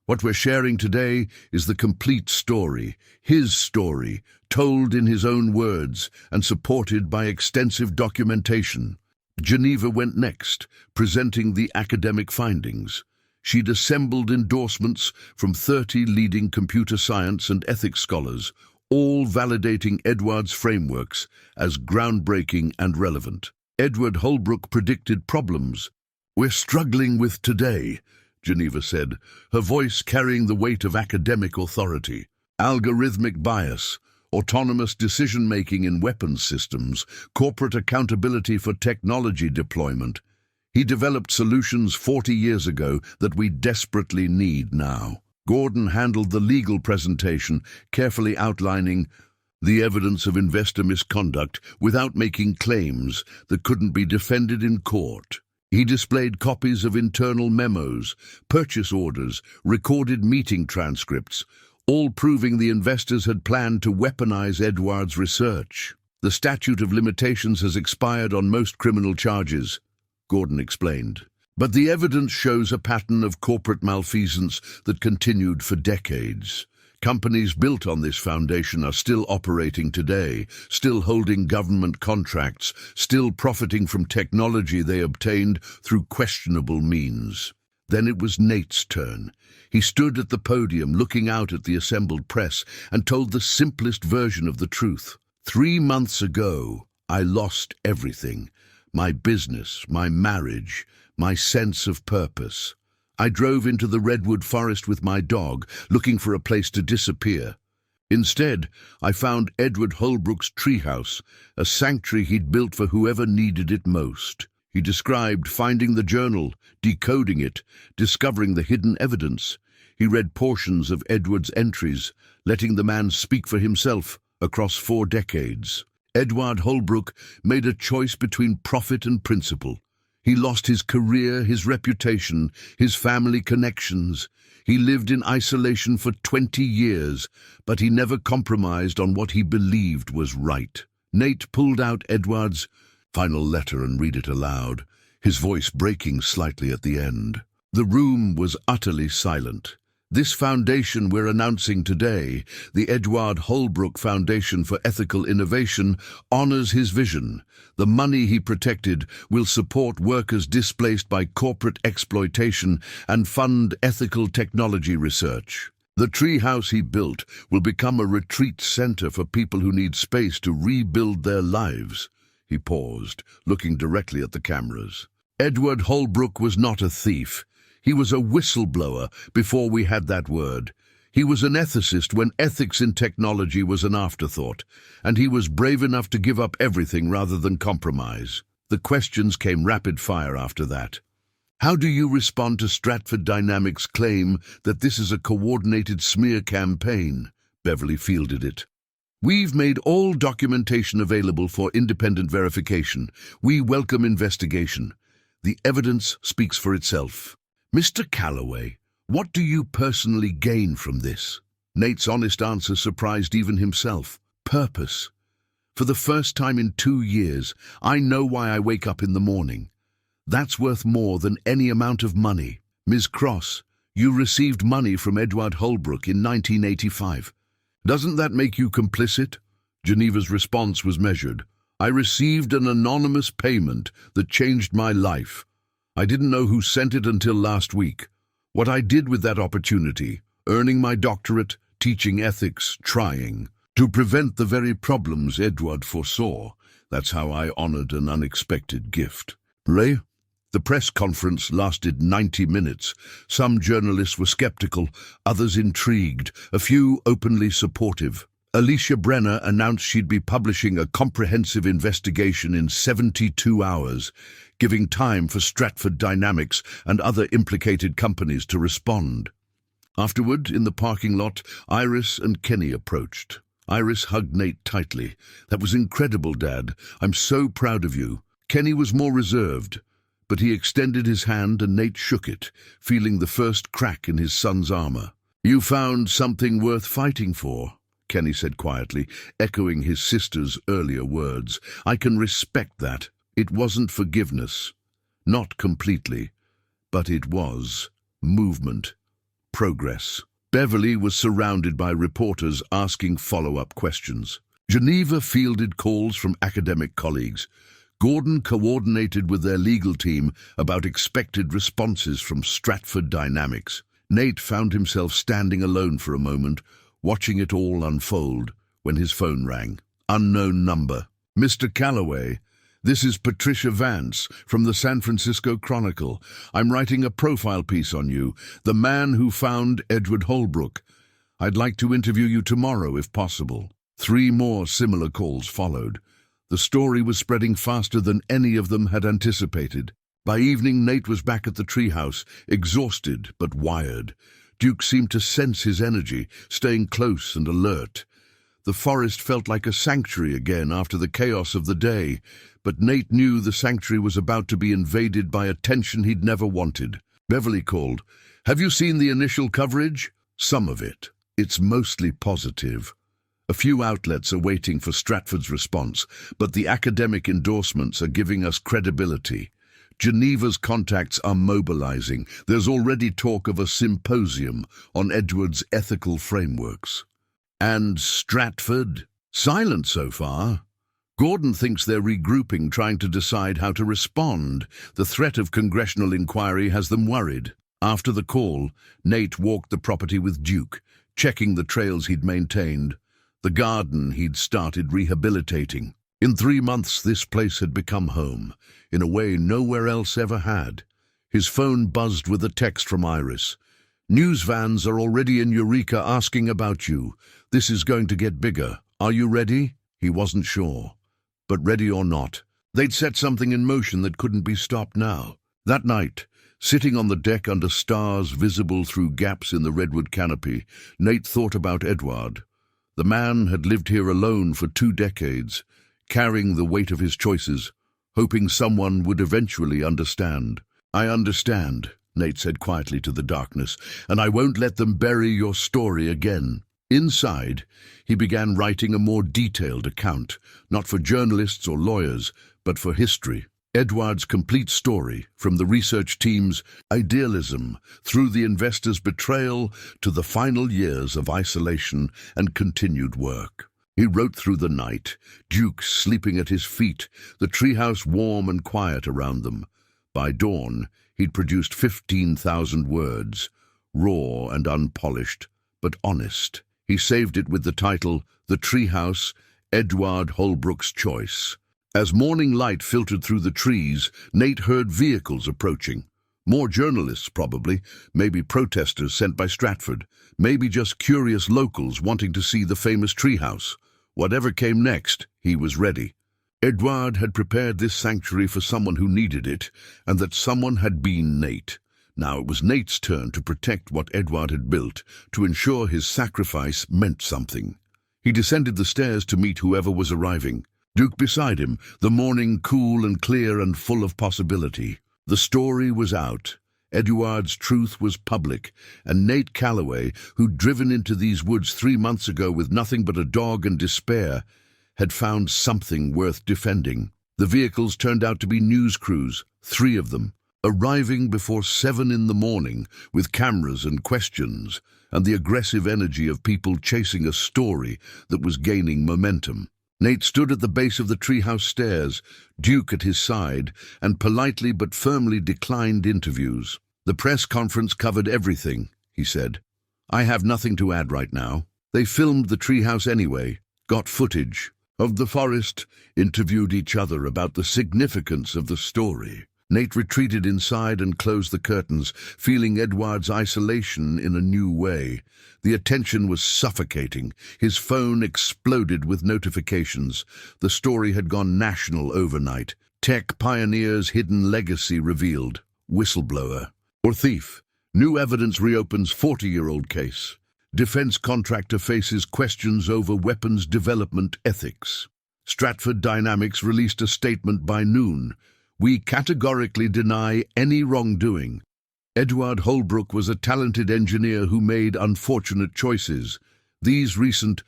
S1: What we're sharing today is the complete story, his story, told in his own words and supported by extensive documentation." Geneva went next, presenting the academic findings. She'd assembled endorsements from 30 leading computer science and ethics scholars, all validating Edward's frameworks as groundbreaking and relevant. Edward Holbrook predicted problems we're struggling with today, Geneva said, her voice carrying the weight of academic authority. Algorithmic bias, autonomous decision-making in weapons systems, corporate accountability for technology deployment. He developed solutions 40 years ago that we desperately need now. Gordon handled the legal presentation, carefully outlining the evidence of investor misconduct without making claims that couldn't be defended in court. He displayed copies of internal memos, purchase orders, recorded meeting transcripts, all proving the investors had planned to weaponize Edward's research. "The statute of limitations has expired on most criminal charges," Gordon explained. "But the evidence shows a pattern of corporate malfeasance that continued for decades. Companies built on this foundation are still operating today, still holding government contracts, still profiting from technology they obtained through questionable means." Then it was Nate's turn. He stood at the podium looking out at the assembled press and told the simplest version of the truth. "3 months ago, I lost everything. My business, my marriage, my sense of purpose. I drove into the redwood forest with my dog, looking for a place to disappear. Instead, I found Edward Holbrook's treehouse, a sanctuary he'd built for whoever needed it most." He described finding the journal, decoding it, discovering the hidden evidence. He read portions of Edward's entries, letting the man speak for himself across 4 decades. Edward Holbrook made a choice between profit and principle. He lost his career, his reputation, his family connections. He lived in isolation for 20 years, but he never compromised on what he believed was right. Nate pulled out Edward's final letter and read it aloud, his voice breaking slightly at the end. The room was utterly silent. This foundation we're announcing today, the Edward Holbrook Foundation for Ethical Innovation, honors his vision. The money he protected will support workers displaced by corporate exploitation and fund ethical technology research. The treehouse he built will become a retreat center for people who need space to rebuild their lives. He paused, looking directly at the cameras. Edward Holbrook was not a thief. He was a whistleblower before we had that word. He was an ethicist when ethics in technology was an afterthought, and he was brave enough to give up everything rather than compromise. The questions came rapid fire after that. "How do you respond to Stratford Dynamics' claim that this is a coordinated smear campaign?" Beverly fielded it. "We've made all documentation available for independent verification. We welcome investigation. The evidence speaks for itself." "Mr. Calloway, what do you personally gain from this?" Nate's honest answer surprised even himself. "Purpose. For the first time in 2 years, I know why I wake up in the morning. That's worth more than any amount of money. Ms. Cross, you received money from Edward Holbrook in 1985. Doesn't that make you complicit?" Geneva's response was measured. "I received an anonymous payment that changed my life. I didn't know who sent it until last week. What I did with that opportunity, earning my doctorate, teaching ethics, trying to prevent the very problems Edward foresaw. That's how I honored an unexpected gift." Ray? The press conference lasted 90 minutes. Some journalists were skeptical, others intrigued, a few openly supportive. Alicia Brenner announced she'd be publishing a comprehensive investigation in 72 hours, giving time for Stratford Dynamics and other implicated companies to respond. Afterward, in the parking lot, Iris and Kenny approached. Iris hugged Nate tightly. "That was incredible, Dad. I'm so proud of you." Kenny was more reserved, but he extended his hand and Nate shook it, feeling the first crack in his son's armor. "You found something worth fighting for," Kenny said quietly, echoing his sister's earlier words. "I can respect that. It wasn't forgiveness. Not completely. But it was movement. Progress." Beverly was surrounded by reporters asking follow-up questions. Geneva fielded calls from academic colleagues. Gordon coordinated with their legal team about expected responses from Stratford Dynamics. Nate found himself standing alone for a moment, watching it all unfold, when his phone rang. Unknown number. "Mr. Calloway, this is Patricia Vance from the San Francisco Chronicle. I'm writing a profile piece on you, the man who found Edward Holbrook. I'd like to interview you tomorrow if possible." 3 more similar calls followed. The story was spreading faster than any of them had anticipated. By evening, Nate was back at the treehouse, exhausted but wired. Duke seemed to sense his energy, staying close and alert. The forest felt like a sanctuary again after the chaos of the day, but Nate knew the sanctuary was about to be invaded by a tension he'd never wanted. Beverly called. "Have you seen the initial coverage?" "Some of it. It's mostly positive. A few outlets are waiting for Stratford's response, but the academic endorsements are giving us credibility. Geneva's contacts are mobilizing. There's already talk of a symposium on Edward's ethical frameworks." "And Stratford?" "Silent so far. Gordon thinks they're regrouping, trying to decide how to respond. The threat of congressional inquiry has them worried." After the call, Nate walked the property with Duke, checking the trails he'd maintained, the garden he'd started rehabilitating. In 3 months, this place had become home, in a way nowhere else ever had. His phone buzzed with a text from Iris. "News vans are already in Eureka asking about you. This is going to get bigger. Are you ready?" He wasn't sure. But ready or not, they'd set something in motion that couldn't be stopped now. That night, sitting on the deck under stars visible through gaps in the redwood canopy, Nate thought about Edward. The man had lived here alone for 2 decades, carrying the weight of his choices, hoping someone would eventually understand. "I understand," Nate said quietly to the darkness, "and I won't let them bury your story again." Inside, he began writing a more detailed account, not for journalists or lawyers, but for history. Edward's complete story, from the research team's idealism through the investor's betrayal to the final years of isolation and continued work. He wrote through the night, Duke sleeping at his feet, the treehouse warm and quiet around them. By dawn, he'd produced 15,000 words, raw and unpolished, but honest. He saved it with the title, The Treehouse, Edward Holbrook's Choice. As morning light filtered through the trees, Nate heard vehicles approaching. More journalists, probably, maybe protesters sent by Stratford, maybe just curious locals wanting to see the famous treehouse. Whatever came next, he was ready. Edward had prepared this sanctuary for someone who needed it, and that someone had been Nate. Now it was Nate's turn to protect what Edward had built, to ensure his sacrifice meant something. He descended the stairs to meet whoever was arriving. Duke beside him, the morning cool and clear and full of possibility. The story was out. Edward's truth was public, and Nate Calloway, who'd driven into these woods 3 months ago with nothing but a dog and despair, had found something worth defending. The vehicles turned out to be news crews, 3 of them, arriving before 7 in the morning with cameras and questions, and the aggressive energy of people chasing a story that was gaining momentum. Nate stood at the base of the treehouse stairs, Duke at his side, and politely but firmly declined interviews. "The press conference covered everything," he said. "I have nothing to add right now. They filmed the treehouse anyway, got footage of the forest, interviewed each other about the significance of the story." Nate retreated inside and closed the curtains, feeling Edward's isolation in a new way. The attention was suffocating. His phone exploded with notifications. The story had gone national overnight. Tech pioneer's hidden legacy revealed. Whistleblower. Or thief. New evidence reopens 40-year-old case. Defense contractor faces questions over weapons development ethics. Stratford Dynamics released a statement by noon. "We categorically deny any wrongdoing. Edward Holbrook was a talented engineer who made unfortunate choices. These recent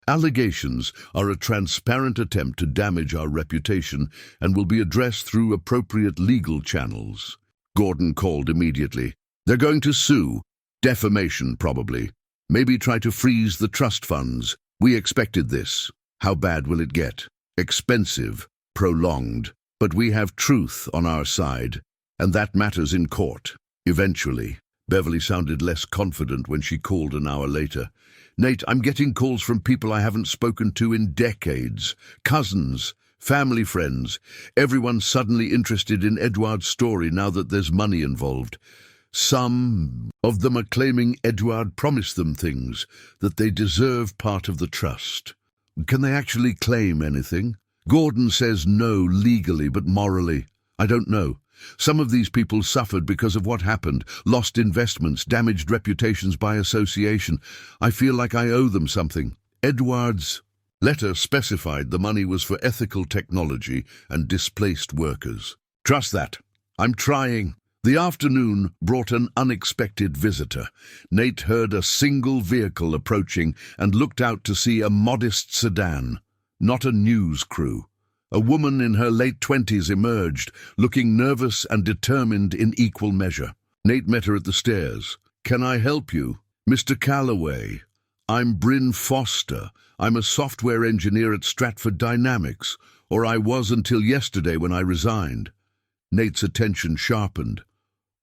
S1: allegations are a transparent attempt to damage our reputation and will be addressed through appropriate legal channels." Gordon called immediately. "They're going to sue. Defamation, probably. Maybe try to freeze the trust funds. We expected this. How bad will it get? Expensive, prolonged. But we have truth on our side, and that matters in court. Eventually." Beverly sounded less confident when she called an hour later. "Nate, I'm getting calls from people I haven't spoken to in decades. Cousins, family friends. Everyone's suddenly interested in Edward's story now that there's money involved. Some of them are claiming Edward promised them things, that they deserve part of the trust. Can they actually claim anything? Gordon says no legally, but morally, I don't know. Some of these people suffered because of what happened, lost investments, damaged reputations by association. I feel like I owe them something." Edward's letter specified the money was for ethical technology and displaced workers. "Trust that. I'm trying." The afternoon brought an unexpected visitor. Nate heard a single vehicle approaching and looked out to see a modest sedan. Not a news crew. A woman in her late 20s emerged, looking nervous and determined in equal measure. Nate met her at the stairs. "Can I help you?" "Mr. Calloway, I'm Bryn Foster. I'm a software engineer at Stratford Dynamics, or I was until yesterday when I resigned." Nate's attention sharpened.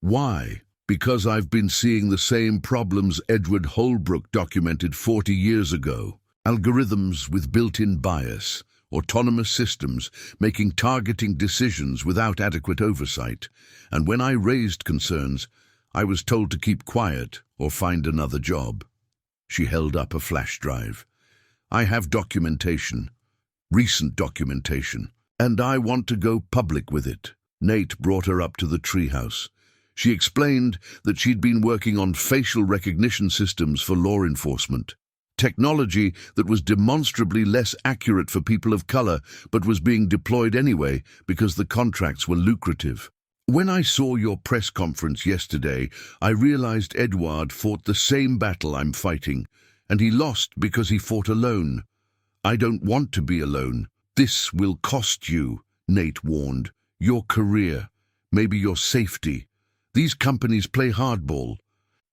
S1: "Why?" "Because I've been seeing the same problems Edward Holbrook documented 40 years ago. Algorithms with built-in bias, autonomous systems making targeting decisions without adequate oversight. And when I raised concerns, I was told to keep quiet or find another job." She held up a flash drive. "I have documentation, recent documentation, and I want to go public with it." Nate brought her up to the treehouse. She explained that she'd been working on facial recognition systems for law enforcement. Technology that was demonstrably less accurate for people of color, but was being deployed anyway because the contracts were lucrative. "When I saw your press conference yesterday, I realized Edward fought the same battle I'm fighting, and he lost because he fought alone. I don't want to be alone. This will cost you," Nate warned. "Your career, maybe your safety. These companies play hardball."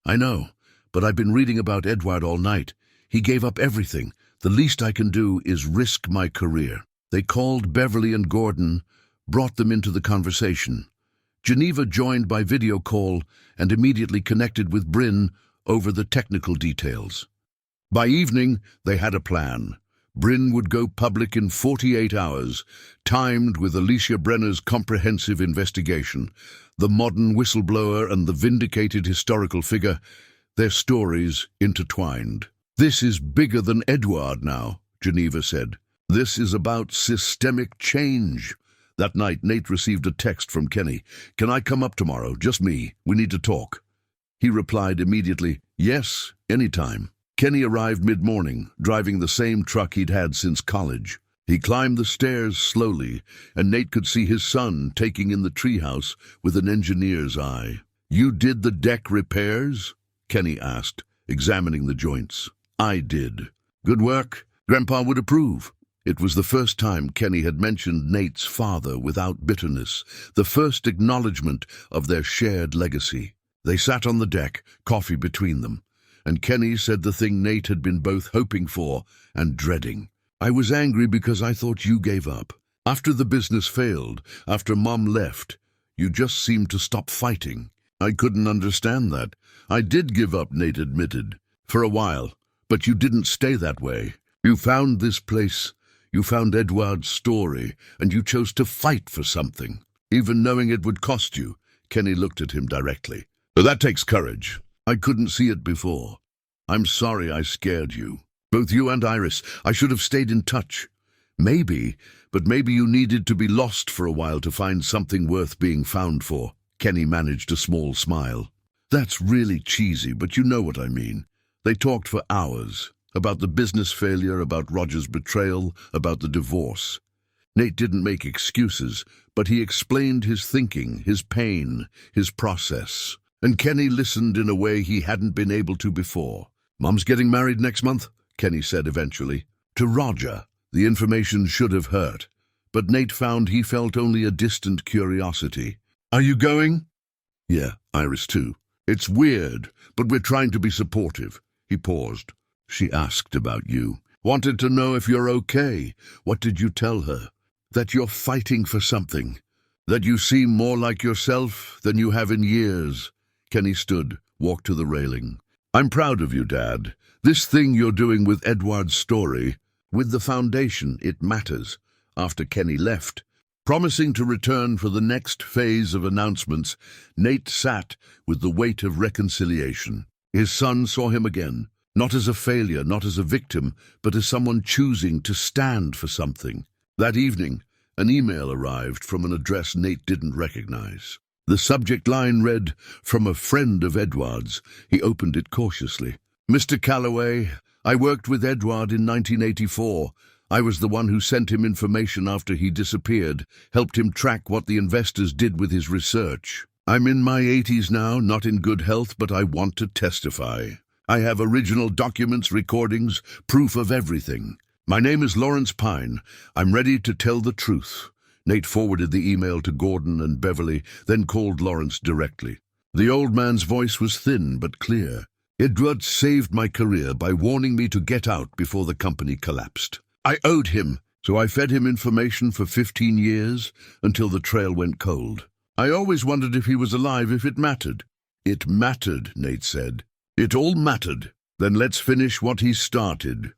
S1: "I know, but I've been reading about Edward all night. He gave up everything. The least I can do is risk my career." They called Beverly and Gordon, brought them into the conversation. Geneva joined by video call and immediately connected with Bryn over the technical details. By evening, they had a plan. Bryn would go public in 48 hours, timed with Alicia Brenner's comprehensive investigation. The modern whistleblower and the vindicated historical figure, their stories intertwined. "This is bigger than Edward now," Geneva said. "This is about systemic change." That night, Nate received a text from Kenny. "Can I come up tomorrow? Just me. We need to talk." He replied immediately, "Yes, anytime." Kenny arrived mid-morning, driving the same truck he'd had since college. He climbed the stairs slowly, and Nate could see his son taking in the treehouse with an engineer's eye. "You did the deck repairs?" Kenny asked, examining the joints. "I did." "Good work. Grandpa would approve." It was the first time Kenny had mentioned Nate's father without bitterness, the first acknowledgement of their shared legacy. They sat on the deck, coffee between them, and Kenny said the thing Nate had been both hoping for and dreading. "I was angry because I thought you gave up. After the business failed, after Mom left, you just seemed to stop fighting. I couldn't understand that. I did give up," Nate admitted, "for a while, but you didn't stay that way. You found this place. You found Edward's story, and you chose to fight for something, even knowing it would cost you." Kenny looked at him directly. "That takes courage. I couldn't see it before. I'm sorry I scared you. Both you and Iris. I should have stayed in touch. Maybe you needed to be lost for a while to find something worth being found for." Kenny managed a small smile. "That's really cheesy, but you know what I mean." They talked for hours. About the business failure, about Roger's betrayal, about the divorce. Nate didn't make excuses, but he explained his thinking, his pain, his process. And Kenny listened in a way he hadn't been able to before. "Mom's getting married next month," Kenny said eventually. To Roger, the information should have hurt, but Nate found he felt only a distant curiosity. "Are you going?" "Yeah, Iris too. It's weird, but we're trying to be supportive." He paused. "She asked about you. Wanted to know if you're okay. What did you tell her?" "That you're fighting for something. That you seem more like yourself than you have in years." Kenny stood, walked to the railing. "I'm proud of you, Dad. This thing you're doing with Edward's story, with the foundation, it matters." After Kenny left, promising to return for the next phase of announcements, Nate sat with the weight of reconciliation. His son saw him again. Not as a failure, not as a victim, but as someone choosing to stand for something. That evening, an email arrived from an address Nate didn't recognize. The subject line read, "From a friend of Edward's." He opened it cautiously. "Mr. Calloway, I worked with Edward in 1984. I was the one who sent him information after he disappeared, helped him track what the investors did with his research. I'm in my 80s now, not in good health, but I want to testify. I have original documents, recordings, proof of everything. My name is Lawrence Pine. I'm ready to tell the truth." Nate forwarded the email to Gordon and Beverly, then called Lawrence directly. The old man's voice was thin but clear. "Edward saved my career by warning me to get out before the company collapsed. I owed him, so I fed him information for 15 years until the trail went cold. I always wondered if he was alive, if it mattered." "It mattered," Nate said. "It all mattered. Then let's finish what he started."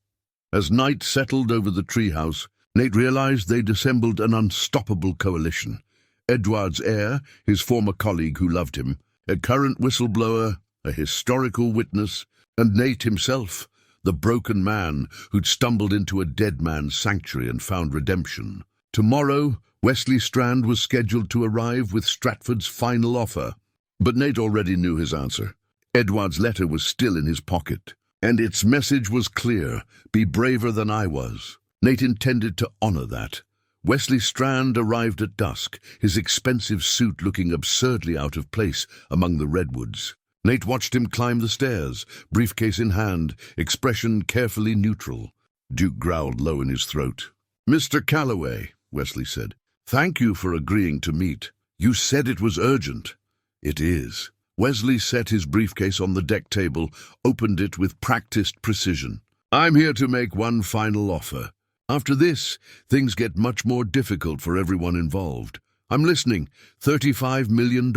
S1: As night settled over the treehouse, Nate realized they'd assembled an unstoppable coalition. Edward's heir, his former colleague who loved him, a current whistleblower, a historical witness, and Nate himself, the broken man who'd stumbled into a dead man's sanctuary and found redemption. Tomorrow, Wesley Strand was scheduled to arrive with Stratford's final offer. But Nate already knew his answer. Edward's letter was still in his pocket, and its message was clear: be braver than I was. Nate intended to honor that. Wesley Strand arrived at dusk, his expensive suit looking absurdly out of place among the redwoods. Nate watched him climb the stairs, briefcase in hand, expression carefully neutral. Duke growled low in his throat. "Mr. Calloway," Wesley said, "thank you for agreeing to meet. You said it was urgent." "It is." Wesley set his briefcase on the deck table, opened it with practiced precision. "I'm here to make one final offer. After this, things get much more difficult for everyone involved. I'm listening. $35 million.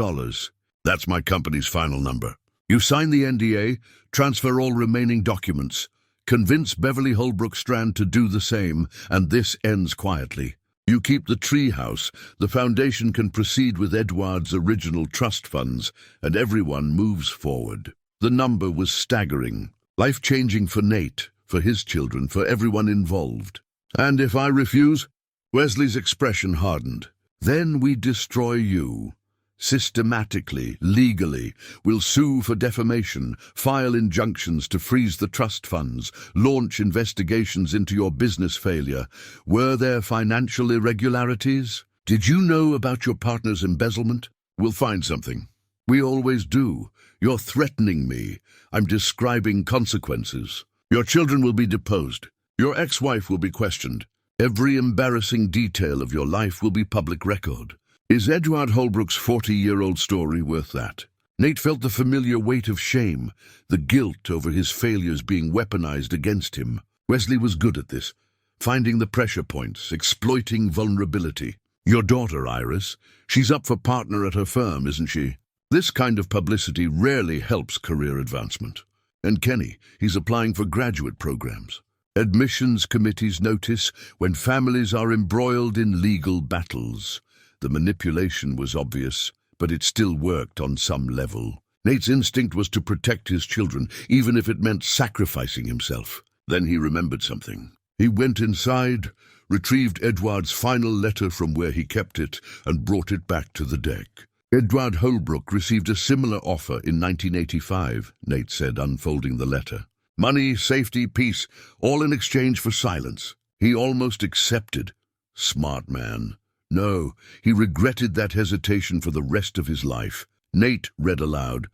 S1: That's my company's final number. You sign the NDA, transfer all remaining documents, convince Beverly Holbrook Strand to do the same, and this ends quietly. You keep the treehouse, the foundation can proceed with Edward's original trust funds, and everyone moves forward." The number was staggering, life-changing for Nate, for his children, for everyone involved. "And if I refuse?" Wesley's expression hardened. "Then we destroy you. Systematically, legally, we'll sue for defamation, file injunctions to freeze the trust funds, launch investigations into your business failure. Were there financial irregularities? Did you know about your partner's embezzlement? We'll find something. We always do. You're threatening me. I'm describing consequences. Your children will be deposed. Your ex-wife will be questioned. Every embarrassing detail of your life will be public record. Is Edward Holbrook's 40-year-old story worth that? Nate felt the familiar weight of shame, the guilt over his failures being weaponized against him. Wesley was good at this, finding the pressure points, exploiting vulnerability. Your daughter, Iris, she's up for partner at her firm, isn't she? This kind of publicity rarely helps career advancement. And Kenny, he's applying for graduate programs. Admissions committees notice when families are embroiled in legal battles. The manipulation was obvious, but it still worked on some level. Nate's instinct was to protect his children, even if it meant sacrificing himself. Then he remembered something. He went inside, retrieved Edward's final letter from where he kept it, and brought it back to the deck. Edward Holbrook received a similar offer in 1985, Nate said, unfolding the letter. Money, safety, peace, all in exchange for silence. He almost accepted. Smart man. No, he regretted that hesitation for the rest of his life. Nate read aloud.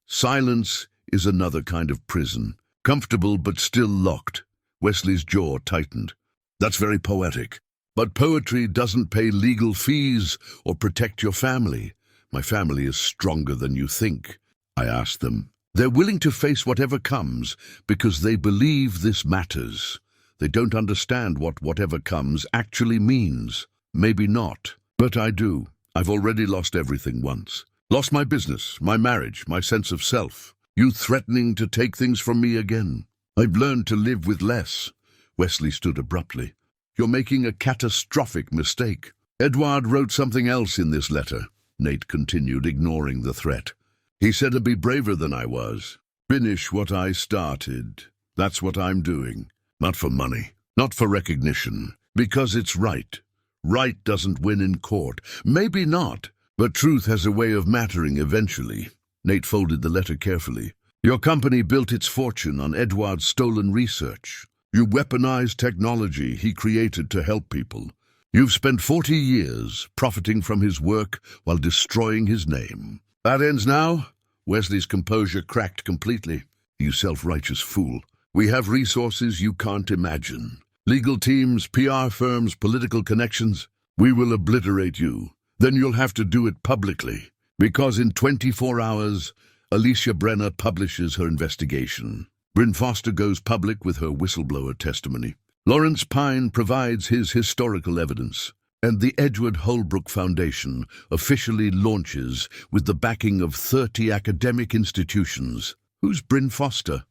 S1: Silence is another kind of prison. Comfortable but still locked. Wesley's jaw tightened. That's very poetic. But poetry doesn't pay legal fees or protect your family. My family is stronger than you think, I asked them. They're willing to face whatever comes because they believe this matters. They don't understand what whatever comes actually means. Maybe not, but I do. I've already lost everything once. Lost my business, my marriage, my sense of self. You threatening to take things from me again. I've learned to live with less. Wesley stood abruptly. You're making a catastrophic mistake. Edward wrote something else in this letter, Nate continued, ignoring the threat. He said to be braver than I was. Finish what I started. That's what I'm doing. Not for money, not for recognition, because it's right. Right doesn't win in court. Maybe not, but truth has a way of mattering eventually. Nate folded the letter carefully. Your company built its fortune on Edward's stolen research. You weaponized technology he created to help people. You've spent 40 years profiting from his work while destroying his name. That ends now? Wesley's composure cracked completely. You self-righteous fool. We have resources you can't imagine. Legal teams, PR firms, political connections. We will obliterate you. Then you'll have to do it publicly. Because in 24 hours, Alicia Brenner publishes her investigation. Bryn Foster goes public with her whistleblower testimony. Lawrence Pine provides his historical evidence. And the Edward Holbrook Foundation officially launches with the backing of 30 academic institutions. Who's Bryn Foster?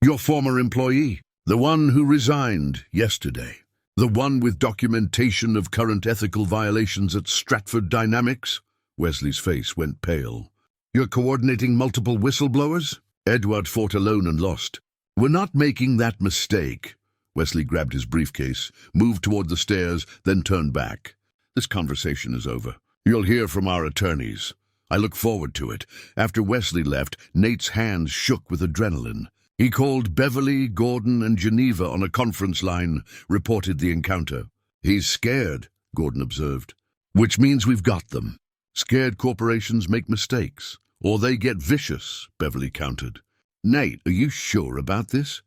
S1: Your former employee. The one who resigned yesterday. The one with documentation of current ethical violations at Stratford Dynamics? Wesley's face went pale. You're coordinating multiple whistleblowers? Edward fought alone and lost. We're not making that mistake. Wesley grabbed his briefcase, moved toward the stairs, then turned back. This conversation is over. You'll hear from our attorneys. I look forward to it. After Wesley left, Nate's hands shook with adrenaline. He called Beverly, Gordon, and Geneva on a conference line, reported the encounter. He's scared, Gordon observed. Which means we've got them. Scared corporations make mistakes, or they get vicious, Beverly countered. Nate, are you sure about this?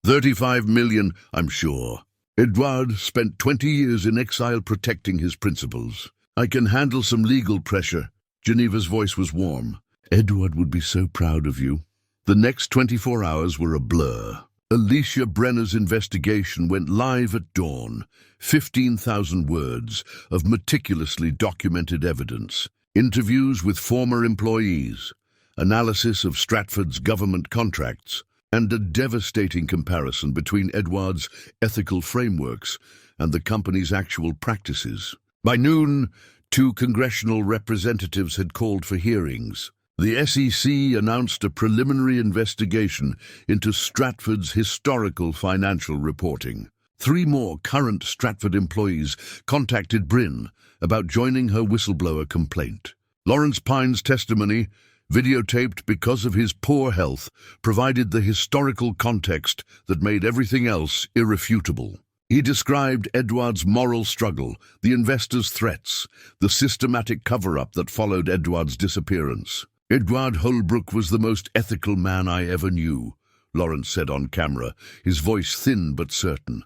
S1: 35 million, I'm sure. Edward spent 20 years in exile protecting his principles. I can handle some legal pressure. Geneva's voice was warm. Edward would be so proud of you. The next 24 hours were a blur. Alicia Brenner's investigation went live at dawn. 15,000 words of meticulously documented evidence. Interviews with former employees. Analysis of Stratford's government contracts. And a devastating comparison between Edward's ethical frameworks and the company's actual practices. By noon, 2 congressional representatives had called for hearings. The SEC announced a preliminary investigation into Stratford's historical financial reporting. 3 more current Stratford employees contacted Bryn about joining her whistleblower complaint. Lawrence Pine's testimony, videotaped because of his poor health, provided the historical context that made everything else irrefutable. He described Edward's moral struggle, the investors' threats, the systematic cover-up that followed Edward's disappearance. "Edward Holbrook was the most ethical man I ever knew," Lawrence said on camera, his voice thin but certain.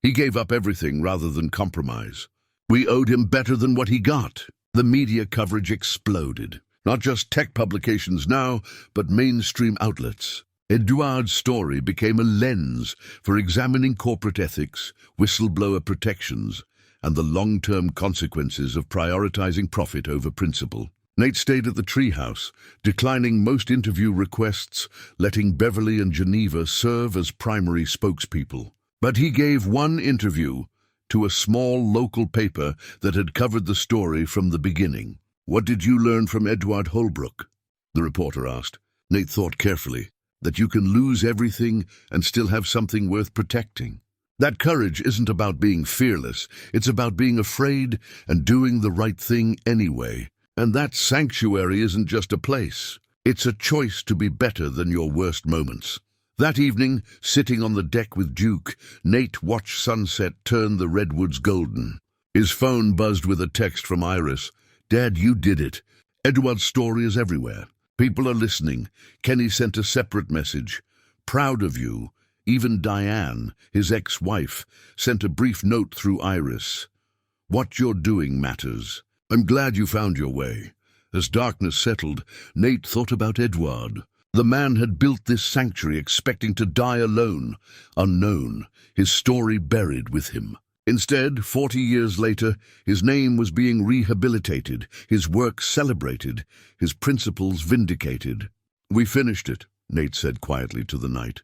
S1: "He gave up everything rather than compromise. We owed him better than what he got." The media coverage exploded. Not just tech publications now, but mainstream outlets. Edward's story became a lens for examining corporate ethics, whistleblower protections, and the long-term consequences of prioritizing profit over principle. Nate stayed at the treehouse, declining most interview requests, letting Beverly and Geneva serve as primary spokespeople. But he gave one interview to a small local paper that had covered the story from the beginning. "What did you learn from Edward Holbrook?" the reporter asked. Nate thought carefully. "That you can lose everything and still have something worth protecting. That courage isn't about being fearless, it's about being afraid and doing the right thing anyway. And that sanctuary isn't just a place, it's a choice to be better than your worst moments." That evening, sitting on the deck with Duke, Nate watched sunset turn the redwoods golden. His phone buzzed with a text from Iris. "Dad, you did it. Edward's story is everywhere. People are listening." Kenny sent a separate message. "Proud of you." Even Diane, his ex-wife, sent a brief note through Iris. "What you're doing matters. I'm glad you found your way." As darkness settled, Nate thought about Edward. The man had built this sanctuary expecting to die alone, unknown, his story buried with him. Instead, 40 years later, his name was being rehabilitated, his work celebrated, his principles vindicated. "We finished it," Nate said quietly to the night.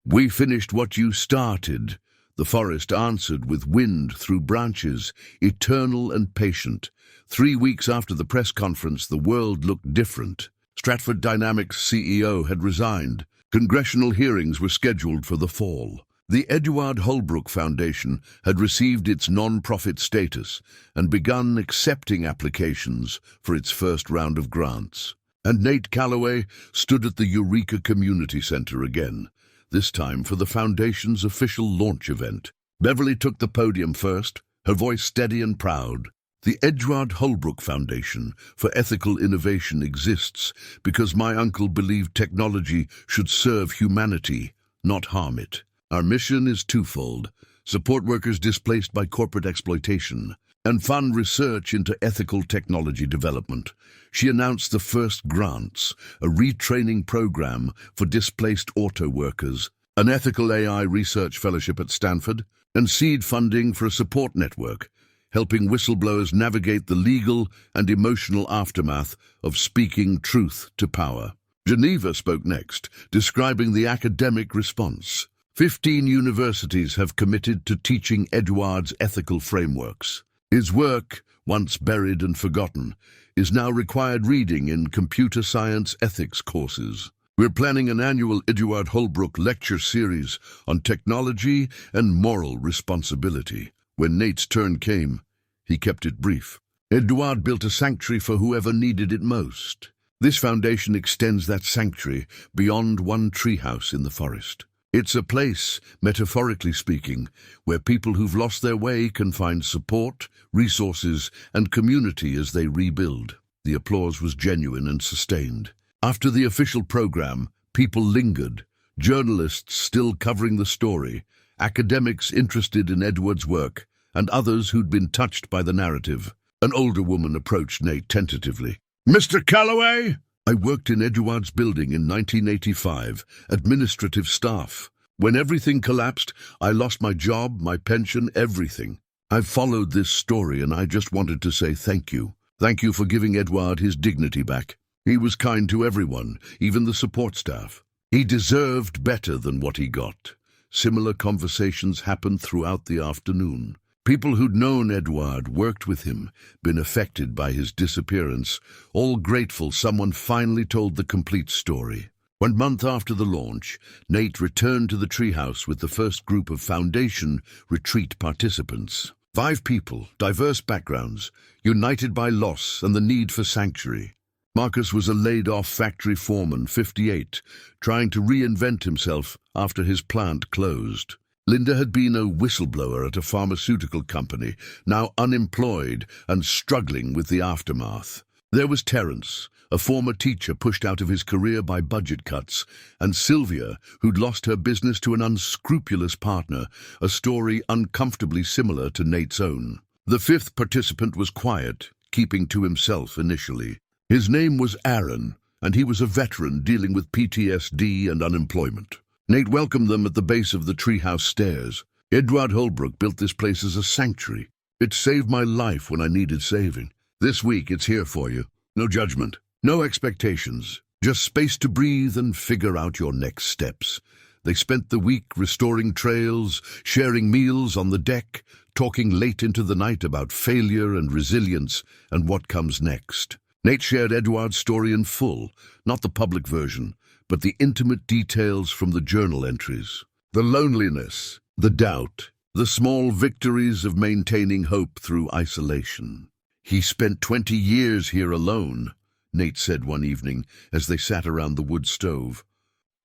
S1: "We finished what you started," the forest answered with wind through branches, eternal and patient. 3 weeks after the press conference, the world looked different. Stratford Dynamics CEO had resigned. Congressional hearings were scheduled for the fall. The Edward Holbrook Foundation had received its non-profit status and begun accepting applications for its first round of grants. And Nate Calloway stood at the Eureka Community Center again, this time for the Foundation's official launch event. Beverly took the podium first, her voice steady and proud. "The Edward Holbrook Foundation for Ethical Innovation exists because my uncle believed technology should serve humanity, not harm it. Our mission is twofold: support workers displaced by corporate exploitation, and fund research into ethical technology development." She announced the first grants, a retraining program for displaced auto workers, an ethical AI research fellowship at Stanford, and seed funding for a support network, helping whistleblowers navigate the legal and emotional aftermath of speaking truth to power. Geneva spoke next, describing the academic response. 15 universities have committed to teaching Edward's ethical frameworks. His work, once buried and forgotten, is now required reading in computer science ethics courses. We're planning an annual Edward Holbrook lecture series on technology and moral responsibility. When Nate's turn came, he kept it brief. Edward built a sanctuary for whoever needed it most. This foundation extends that sanctuary beyond one treehouse in the forest. It's a place, metaphorically speaking, where people who've lost their way can find support, resources, and community as they rebuild. The applause was genuine and sustained. After the official program, people lingered, journalists still covering the story, academics interested in Edward's work, and others who'd been touched by the narrative. An older woman approached Nate tentatively. "Mr. Calloway?" "I worked in Edward's building in 1985, administrative staff. When everything collapsed, I lost my job, my pension, everything. I've followed this story and I just wanted to say thank you. Thank you for giving Edward his dignity back. He was kind to everyone, even the support staff. He deserved better than what he got." Similar conversations happened throughout the afternoon. People who'd known Edward, worked with him, been affected by his disappearance, all grateful someone finally told the complete story. 1 month after the launch, Nate returned to the treehouse with the first group of Foundation retreat participants. 5 people, diverse backgrounds, united by loss and the need for sanctuary. Marcus was a laid-off factory foreman, 58, trying to reinvent himself after his plant closed. Linda had been a whistleblower at a pharmaceutical company, now unemployed and struggling with the aftermath. There was Terence, a former teacher pushed out of his career by budget cuts, and Sylvia, who'd lost her business to an unscrupulous partner, a story uncomfortably similar to Nate's own. The fifth participant was quiet, keeping to himself initially. His name was Aaron, and he was a veteran dealing with PTSD and unemployment. Nate welcomed them at the base of the treehouse stairs. Edward Holbrook built this place as a sanctuary. It saved my life when I needed saving. This week it's here for you. No judgment, no expectations, just space to breathe and figure out your next steps. They spent the week restoring trails, sharing meals on the deck, talking late into the night about failure and resilience and what comes next. Nate shared Edward's story in full, not the public version, but the intimate details from the journal entries. The loneliness, the doubt, the small victories of maintaining hope through isolation. "He spent 20 years here alone," Nate said one evening as they sat around the wood stove.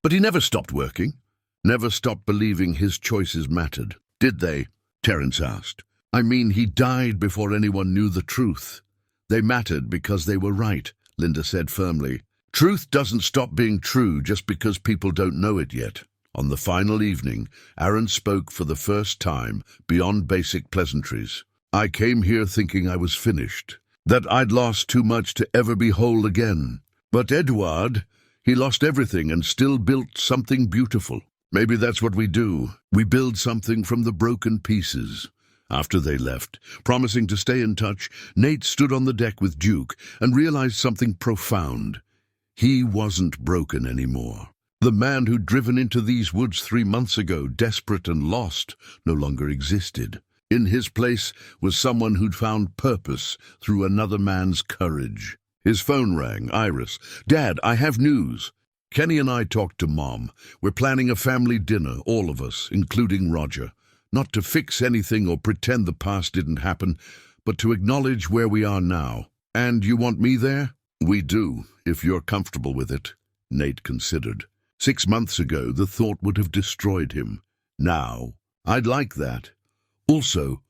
S1: "But he never stopped working, never stopped believing his choices mattered." "Did they?" Terence asked. "I mean, he died before anyone knew the truth." "They mattered because they were right," Linda said firmly. "Truth doesn't stop being true just because people don't know it yet." On the final evening, Aaron spoke for the first time, beyond basic pleasantries. "I came here thinking I was finished, that I'd lost too much to ever be whole again. But Edward, he lost everything and still built something beautiful. Maybe that's what we do. We build something from the broken pieces." After they left, promising to stay in touch, Nate stood on the deck with Duke and realized something profound. He wasn't broken anymore. The man who'd driven into these woods 3 months ago, desperate and lost, no longer existed. In his place was someone who'd found purpose through another man's courage. His phone rang. "Iris. Dad, I have news. Kenny and I talked to Mom. We're planning a family dinner, all of us, including Roger. Not to fix anything or pretend the past didn't happen, but to acknowledge where we are now. And you want me there?" "We do, if you're comfortable with it," Nate considered. 6 months ago, the thought would have destroyed him. Now, I'd like that. Also,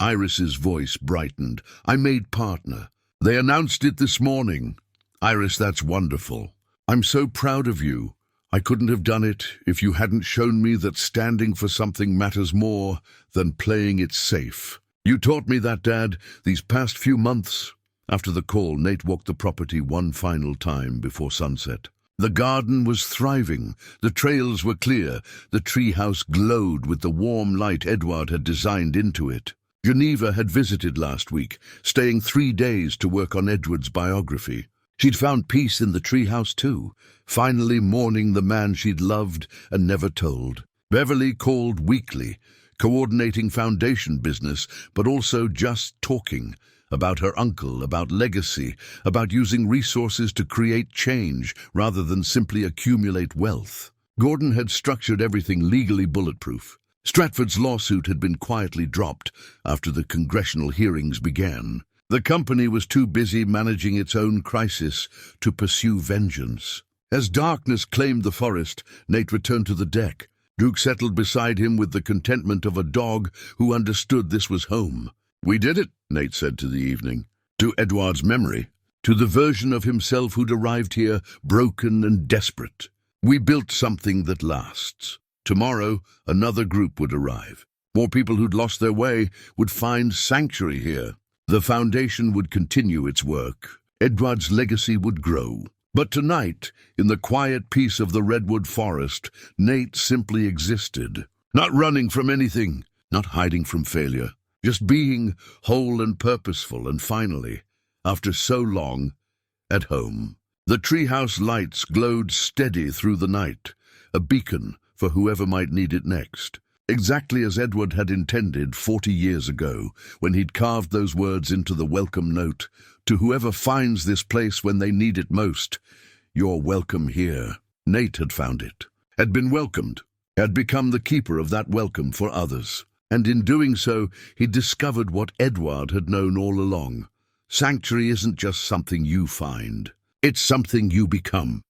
S1: Iris's voice brightened. "I made partner. They announced it this morning." "Iris, that's wonderful. I'm so proud of you. I couldn't have done it if you hadn't shown me that standing for something matters more than playing it safe. You taught me that, Dad, these past few months." After the call, Nate walked the property one final time before sunset. The garden was thriving, the trails were clear, the treehouse glowed with the warm light Edward had designed into it. Geneva had visited last week, staying 3 days to work on Edward's biography. She'd found peace in the treehouse too, finally mourning the man she'd loved and never told. Beverly called weekly, coordinating foundation business, but also just talking. About her uncle, about legacy, about using resources to create change rather than simply accumulate wealth. Gordon had structured everything legally bulletproof. Stratford's lawsuit had been quietly dropped after the congressional hearings began. The company was too busy managing its own crisis to pursue vengeance. As darkness claimed the forest, Nate returned to the deck. Duke settled beside him with the contentment of a dog who understood this was home. "We did it," Nate said to the evening. To Edward's memory, to the version of himself who'd arrived here broken and desperate. "We built something that lasts." Tomorrow, another group would arrive. More people who'd lost their way would find sanctuary here. The foundation would continue its work. Edward's legacy would grow. But tonight, in the quiet peace of the redwood forest, Nate simply existed. Not running from anything, not hiding from failure. Just being whole and purposeful, and finally, after so long, at home. The treehouse lights glowed steady through the night, a beacon for whoever might need it next. Exactly as Edward had intended 40 years ago, when he'd carved those words into the welcome note, "To whoever finds this place when they need it most, you're welcome here." Nate had found it, had been welcomed, had become the keeper of that welcome for others. And in doing so, he discovered what Edward had known all along. Sanctuary isn't just something you find. It's something you become.